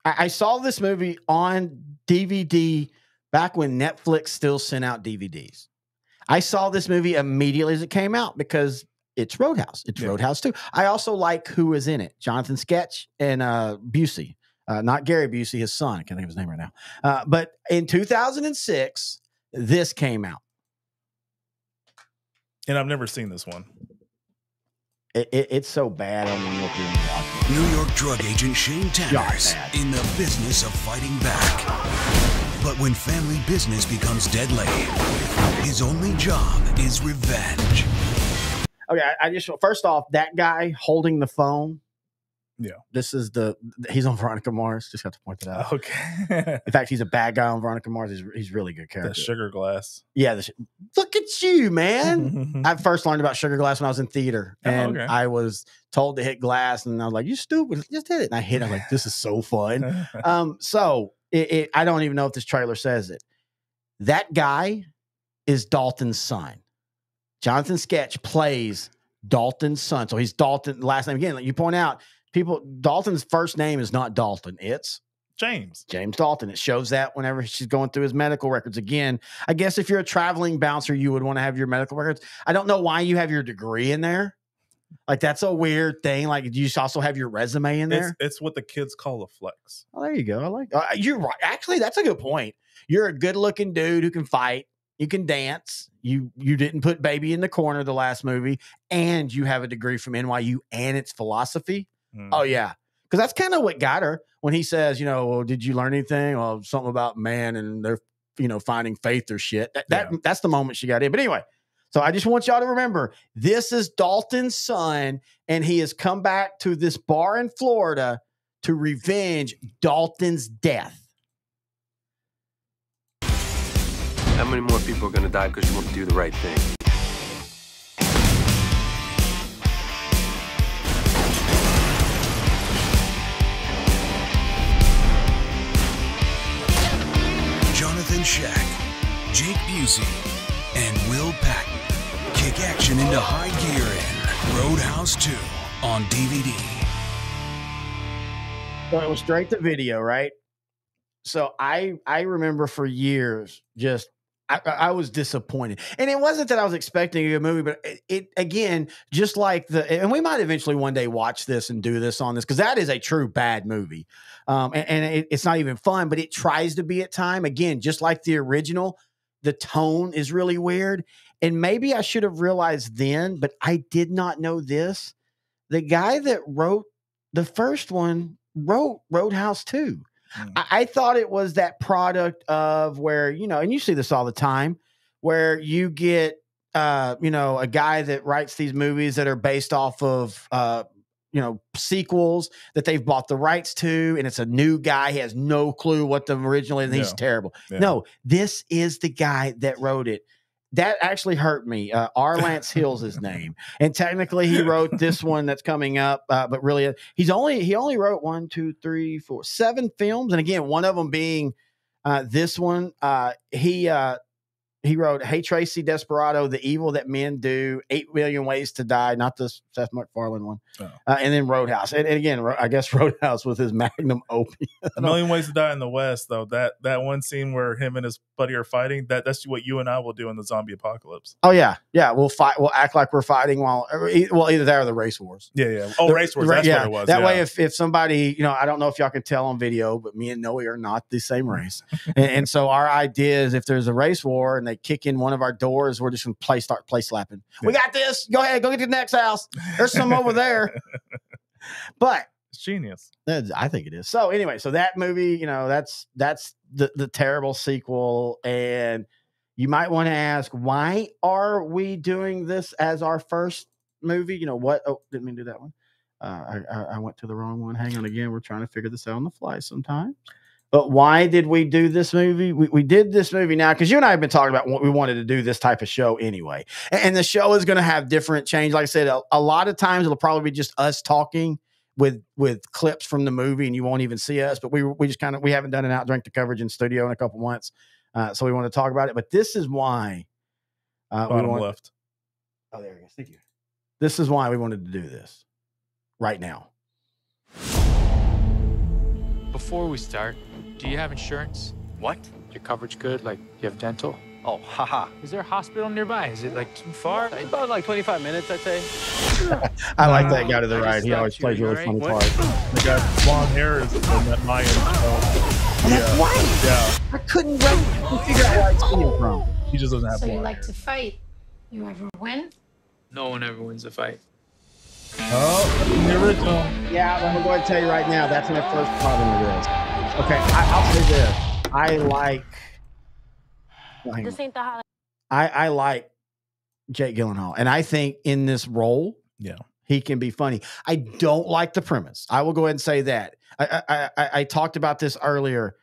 I saw this movie on DVD back when Netflix still sent out DVDs. I saw this movie immediately as it came out because it's Roadhouse. It's Roadhouse 2. I also like who is in it. Jonathan Sketch and Busey. Not Gary Busey, his son. I can't think of his name right now. But in 2006, this came out. And I've never seen this one. It's so bad. I don't know if New York drug agent Shane Tanners in the business of fighting back. But when family business becomes deadly, his only job is revenge. Okay, I just first off, that guy holding the phone. Yeah, this is he's on Veronica Mars. Just got to point that out. Okay. In fact, he's a bad guy on Veronica Mars. He's really good character. The sugar glass. Yeah, look at you, man. I first learned about sugar glass when I was in theater, and I was told to hit glass, and I was like, "You stupid, just hit it." And I hit. I'm like, "This is so fun." So I don't even know if this trailer says it. That guy is Dalton's son. Jonathan Sketch plays Dalton's son, so he's Dalton. Last name again, like you point out. Dalton's first name is not Dalton. It's James Dalton. It shows that whenever she's going through his medical records. Again, I guess if you're a traveling bouncer, you would want to have your medical records. I don't know why you have your degree in there. Like, that's a weird thing. Like, do you also have your resume in there? It's what the kids call a flex. Oh, there you go. I like you're right. Actually, that's a good point. You're a good looking dude who can fight. You can dance. You didn't put baby in the corner the last movie, and you have a degree from NYU and it's philosophy. Oh, yeah. Because that's kind of what got her when he says, well, did you learn anything? Well, something about man and they're, finding faith or shit. That's the moment she got in. But anyway, so I just want y'all to remember, this is Dalton's son, and he has come back to this bar in Florida to revenge Dalton's death. How many more people are going to die because you want to do the right thing? Jonathan Shack, Jake Busey, and Will Patton kick action into high gear in Roadhouse 2 on DVD. So it was straight to video, right? So I remember for years just I was disappointed. And it wasn't that I was expecting a good movie, but it again, just like and we might eventually one day watch this and do this on this, because that is a true bad movie. It's not even fun, but it tries to be at time. Again, just like the original, the tone is really weird. And maybe I should have realized then, but I did not know this. The guy that wrote the first one wrote Roadhouse 2. I thought it was that product of where, and you see this all the time, where you get, a guy that writes these movies that are based off of, sequels that they've bought the rights to, and it's a new guy. He has no clue what the original is, and he's terrible. Yeah. No, this is the guy that wrote it. That actually hurt me. R. Lance Hill's his name, and technically he wrote this one that's coming up. But really, he only wrote 7 films, and again, one of them being this one. He wrote "Hey Tracy, Desperado," "The Evil That Men Do," 8 Million Ways to Die, not the Seth MacFarlane one, and then Roadhouse. And again, I guess Roadhouse was his magnum opus. A Million Ways to Die in the West, though, that one scene where him and his buddy are fighting, that's what you and I will do in the zombie apocalypse. Oh yeah, we'll fight. We'll act like we're fighting while either that or the race wars. Yeah. Oh, race wars. That's what it was. That way, if somebody, I don't know if y'all can tell on video, but me and Noe are not the same race, and so our idea is if there's a race war and they kick in one of our doors, we're just going to start play slapping. Yeah. We got this. Go ahead. Go get to the next house. There's some over there. But it's genius. I think it is. So anyway, so that movie, you know, that's the terrible sequel. And you might want to ask, why are we doing this as our first movie? You know what? Oh, didn't mean to do that one. I went to the wrong one. Hang on again. We're trying to figure this out on the fly sometimes. But why did we do this movie? We did this movie now because you and I have been talking about what we wanted to do this type of show anyway. And the show is going to have different change. Like I said, a lot of times it'll probably be just us talking with clips from the movie, and you won't even see us. But we just kind of, we haven't done an Outdrink the Coverage in studio in a couple months. So we want to talk about it. But this is why. Bottom left. Oh, there we go. Thank you. This is why we wanted to do this right now. Before we start, do you have insurance? What? Your coverage good? Like, you have dental? Oh, haha. Is there a hospital nearby? Is it, like, too far? About, like, 25 minutes, I'd say. I like that guy to the right. He always plays really funny parts. The guy with blonde hair is in that Mayan show. That's right. Yeah. I couldn't figure out where it's coming from. He just doesn't have So you blonde like hair. to fight? You ever win? No one ever wins a fight. Oh, the original. Yeah, I'm going to go ahead and tell you right now, that's my first problem with this. Okay, I'll say this. I like... This ain't the holiday. I like Jake Gyllenhaal, and I think in this role, yeah, he can be funny. I don't like the premise. I will go ahead and say that. I talked about this earlier.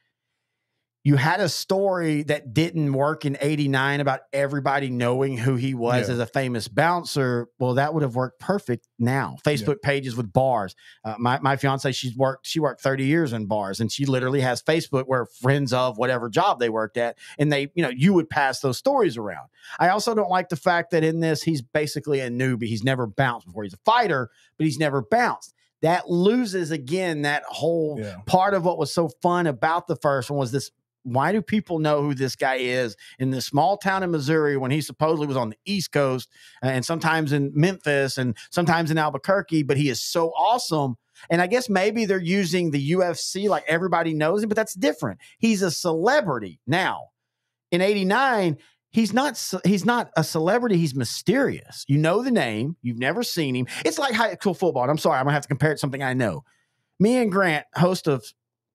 You had a story that didn't work in '89 about everybody knowing who he was as a famous bouncer. Well, that would have worked perfect now. Facebook pages with bars. My fiance, she worked 30 years in bars, and she literally has Facebook where friends of whatever job they worked at, and they, you know, you would pass those stories around. I also don't like the fact that in this, he's basically a newbie. He's never bounced before. He's a fighter, but he's never bounced. That loses again that whole part of what was so fun about the first one was this. Why do people know who this guy is in this small town in Missouri when he supposedly was on the East Coast and sometimes in Memphis and sometimes in Albuquerque, but he is so awesome. And I guess maybe they're using the UFC like everybody knows him, but that's different. He's a celebrity now. In '89, he's not a celebrity. He's mysterious. You know the name. You've never seen him. It's like high school football. And I'm sorry, I'm going to have to compare it to something I know. Me and Grant, host of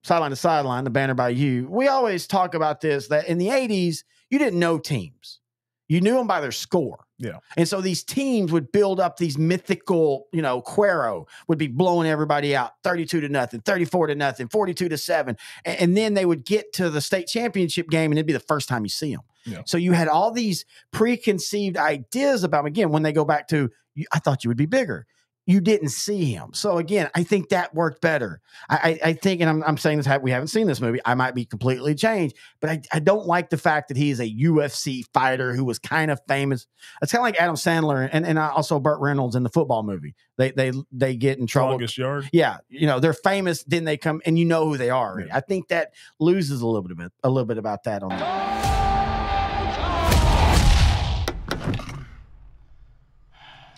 Sideline to Sideline, the banner by you. We always talk about this, that in the 80s, you didn't know teams. You knew them by their score. Yeah. And so these teams would build up these mythical, you know, Cuero would be blowing everybody out 32-0, 34-0, 42-7. And then they would get to the state championship game and it'd be the first time you see them. Yeah. So you had all these preconceived ideas about them. Again, when they go back to, I thought you would be bigger. You didn't see him. So again, I think that worked better. I think, and I'm saying this, we haven't seen this movie. I might be completely changed, but I don't like the fact that he is a UFC fighter who was kind of famous. It's kind of like Adam Sandler and also Burt Reynolds in the football movie. They get in trouble. Longest Yard. Yeah. You know, they're famous. Then they come and you know who they are already. Yeah. I think that loses a little bit about that on that.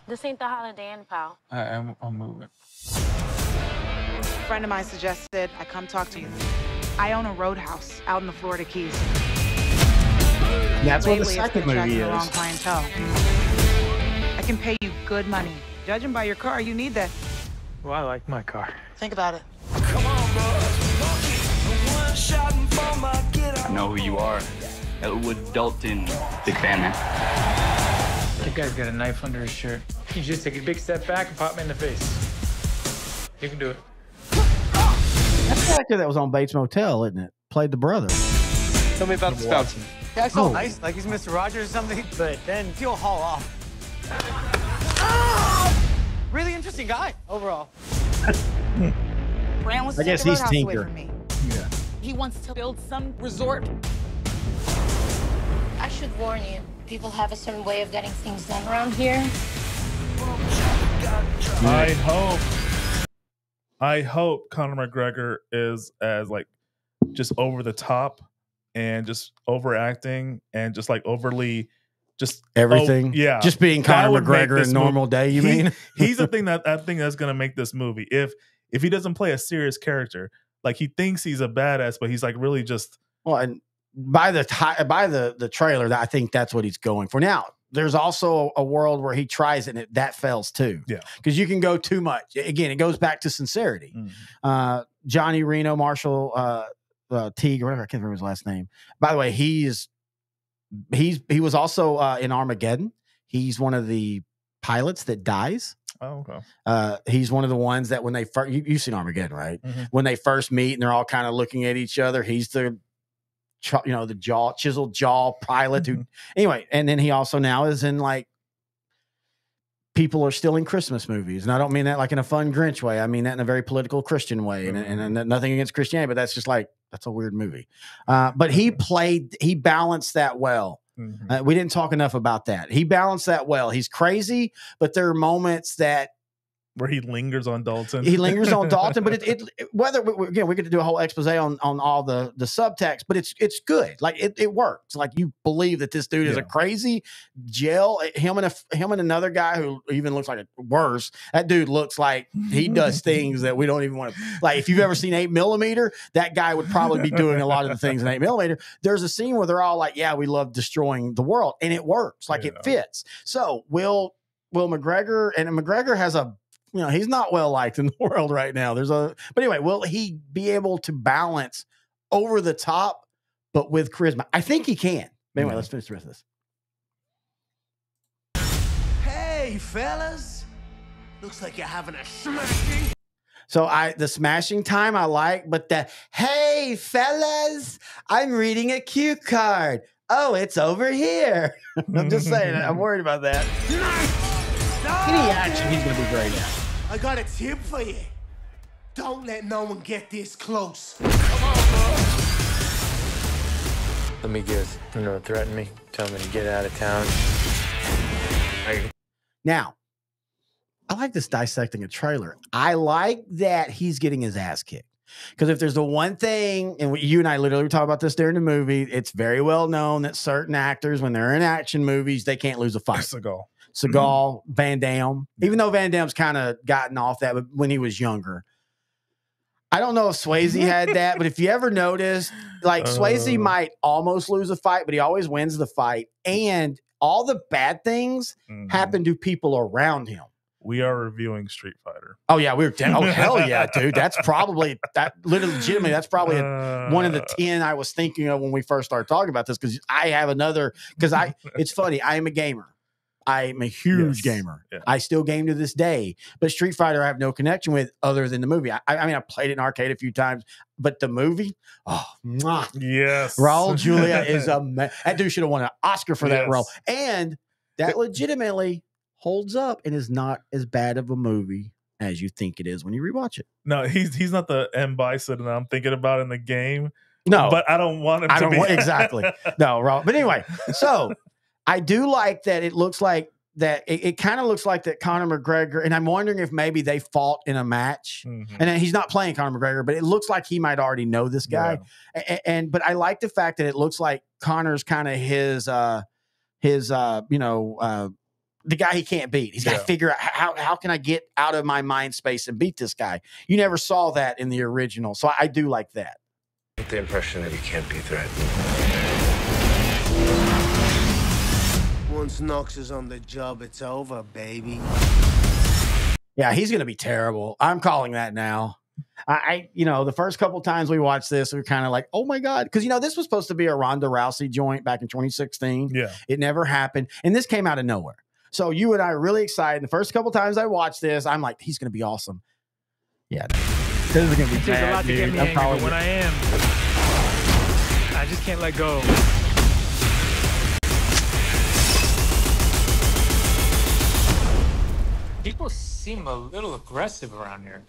This ain't the Holiday Inn, pal. I'm moving. A friend of mine suggested I come talk to you. I own a Roadhouse out in the Florida Keys. And that's what the Lately, second it's been movie attracting the wrong is. clientele. I can pay you good money. Judging by your car, you need that. Well, I like my car. Think about it. I know who you are. Elwood Dalton. Big fan, man. That guy's got a knife under his shirt. You just take a big step back and pop me in the face. You can do it. That's the actor that was on Bates Motel, isn't it? Played the brother. Tell me about the spouse. He acts all nice, like he's Mr. Rogers or something, but then he'll haul off. Really interesting guy, overall. Brand wants I to guess take the he's Roadhouse away Tinker. from me. Yeah. He wants to build some resort. I should warn you. People have a certain way of getting things done around here. I hope Conor McGregor is as like just over the top and just overacting and just like overly just Everything. yeah. Just being That Conor would make McGregor this in normal day, you mean? He's the thing that I think that's gonna make this movie. If he doesn't play a serious character, like he thinks he's a badass, but he's like really just Well, and by the trailer, I think that's what he's going for. Now, there's also a world where he tries it and that fails too. Yeah. Because you can go too much. Again, it goes back to sincerity. Johnny Reno, Marshall Teague, or whatever, I can't remember his last name. By the way, he was also in Armageddon. He's one of the pilots that dies. Oh, okay. He's one of the ones that when they first, you've seen Armageddon, right? Mhm. When they first meet and they're all kind of looking at each other, he's the chiseled jaw pilot who, anyway. And then he also now is in like, people are still in Christmas movies. And I don't mean that like in a fun Grinch way. I mean that in a very political Christian way. And nothing against Christianity, but that's just like, that's a weird movie. But he balanced that well. We didn't talk enough about that. He balanced that well. He's crazy, but there are moments where he lingers on Dalton. He lingers on Dalton, but again, we get to do a whole expose on all the subtext, but it's good. Like it works. Like you believe that this dude is a crazy jail. Him and another guy who even looks like worse. That dude looks like he does things that we don't even want to. Like if you've ever seen 8mm, that guy would probably be doing a lot of the things in 8mm. There's a scene where they're all like, "Yeah, we love destroying the world," and it works. Like it fits. So Will McGregor, and McGregor has a. He's not well liked in the world right now. But anyway, will he be able to balance over the top, but with charisma? I think he can. Anyway, let's finish the rest of this. Hey, fellas. Looks like you're having a smashing. So the smashing time I like, but the, hey, fellas, I'm reading a cue card. Oh, it's over here. I'm just saying, I'm worried about that. Any action he's going to be great at. I got a tip for you. Don't let no one get this close. Let me guess. Threaten me. Tell me to get out of town. Now, I like this dissecting a trailer. I like that he's getting his ass kicked. Because if there's the one thing, and you and I literally talk about this during the movie, it's very well known that certain actors, when they're in action movies, they can't lose a fight. Seagal, Van Damme, even though Van Damme's kind of gotten off that when he was younger. I don't know if Swayze had that, but if you ever noticed, like Swayze might almost lose a fight, but he always wins the fight. And all the bad things happen to people around him. We are reviewing Street Fighter. Oh yeah, oh hell yeah, dude. That's probably legitimately. That's probably one of the 10 I was thinking of when we first started talking about this, because I have another. It's funny. I am a gamer. I'm a huge gamer. Yeah. I still game to this day, but Street Fighter I have no connection with other than the movie. I mean, I played it in arcade a few times, but the movie, yes, Raul Julia is that dude should have won an Oscar for that role, and that legitimately holds up and is not as bad of a movie as you think it is when you rewatch it. No, he's not the M. Bison that I'm thinking about in the game. No, but I don't want him to be. Exactly. No, Raul. But anyway, so I do like that. It looks like that. It kind of looks like that Conor McGregor, and I'm wondering if maybe they fought in a match. And then he's not playing Conor McGregor, but it looks like he might already know this guy. Yeah. But I like the fact that it looks like Conor's kind of his the guy he can't beat. He's got to figure out how can I get out of my mind space and beat this guy. You never saw that in the original, so I do like that. Get the impression that he can't be threatened. Once Knox is on the job, it's over, baby. Yeah, he's going to be terrible. I'm calling that now. The first couple times we watched this, we were kind of like, oh my God. Because, this was supposed to be a Ronda Rousey joint back in 2016. Yeah. It never happened. And this came out of nowhere. So you and I are really excited. The first couple times I watched this, I'm like, he's going to be awesome. Yeah. This is going to be It takes a lot to get me angry, but when I am, I just can't let go. People seem a little aggressive around here.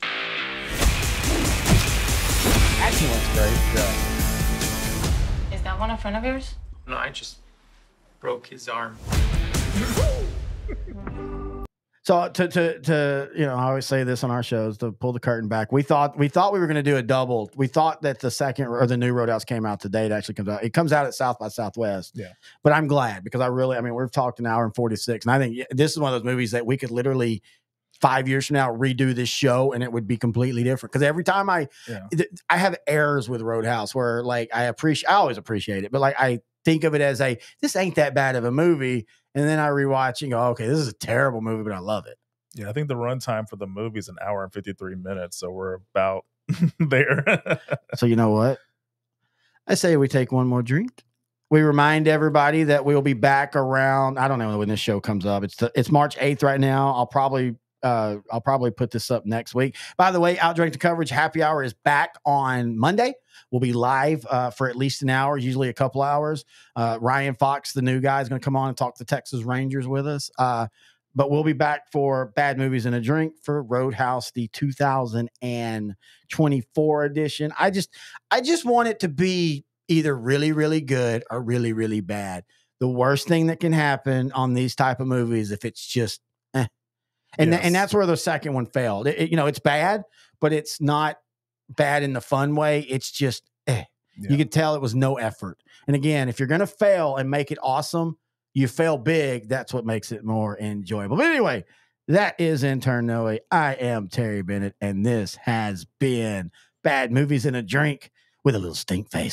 Action looks great. Yeah. Is that one a friend of yours? No, I just broke his arm. So to I always say this on our shows, to pull the curtain back. We thought we were going to do a double. We thought that the second or the new Roadhouse came out today. It actually comes out. It comes out at South by Southwest. Yeah. But I'm glad because we've talked an hour and 46, and I think this is one of those movies that we could literally 5 years from now redo this show and it would be completely different. Because every time I have errors with Roadhouse where like I always appreciate it, but like I think of it as this ain't that bad of a movie, and then I rewatch and go, okay, this is a terrible movie, but I love it. Yeah, I think the runtime for the movie is 1 hour and 53 minutes, so we're about there. So you know what? I say we take one more drink. We remind everybody that we'll be back around. I don't know when this show comes up. It's March 8th right now. I'll probably put this up next week. By the way, Outdrank the Coverage Happy Hour is back on Monday. We'll be live for at least an hour, usually a couple hours. Ryan Fox, the new guy, is going to come on and talk the Texas Rangers with us. But we'll be back for Bad Movies and a Drink for Roadhouse, the 2024 edition. I just want it to be either really, really good or really, really bad. The worst thing that can happen on these type of movies if it's just And that's where the second one failed. It's bad, but it's not bad in the fun way. It's just You could tell it was no effort. And again, if you're going to fail and make it awesome, you fail big. That's what makes it more enjoyable. But anyway, that is Intern Noe. I am Terry Bennett, and this has been Bad Movies and a Drink with a little stink face.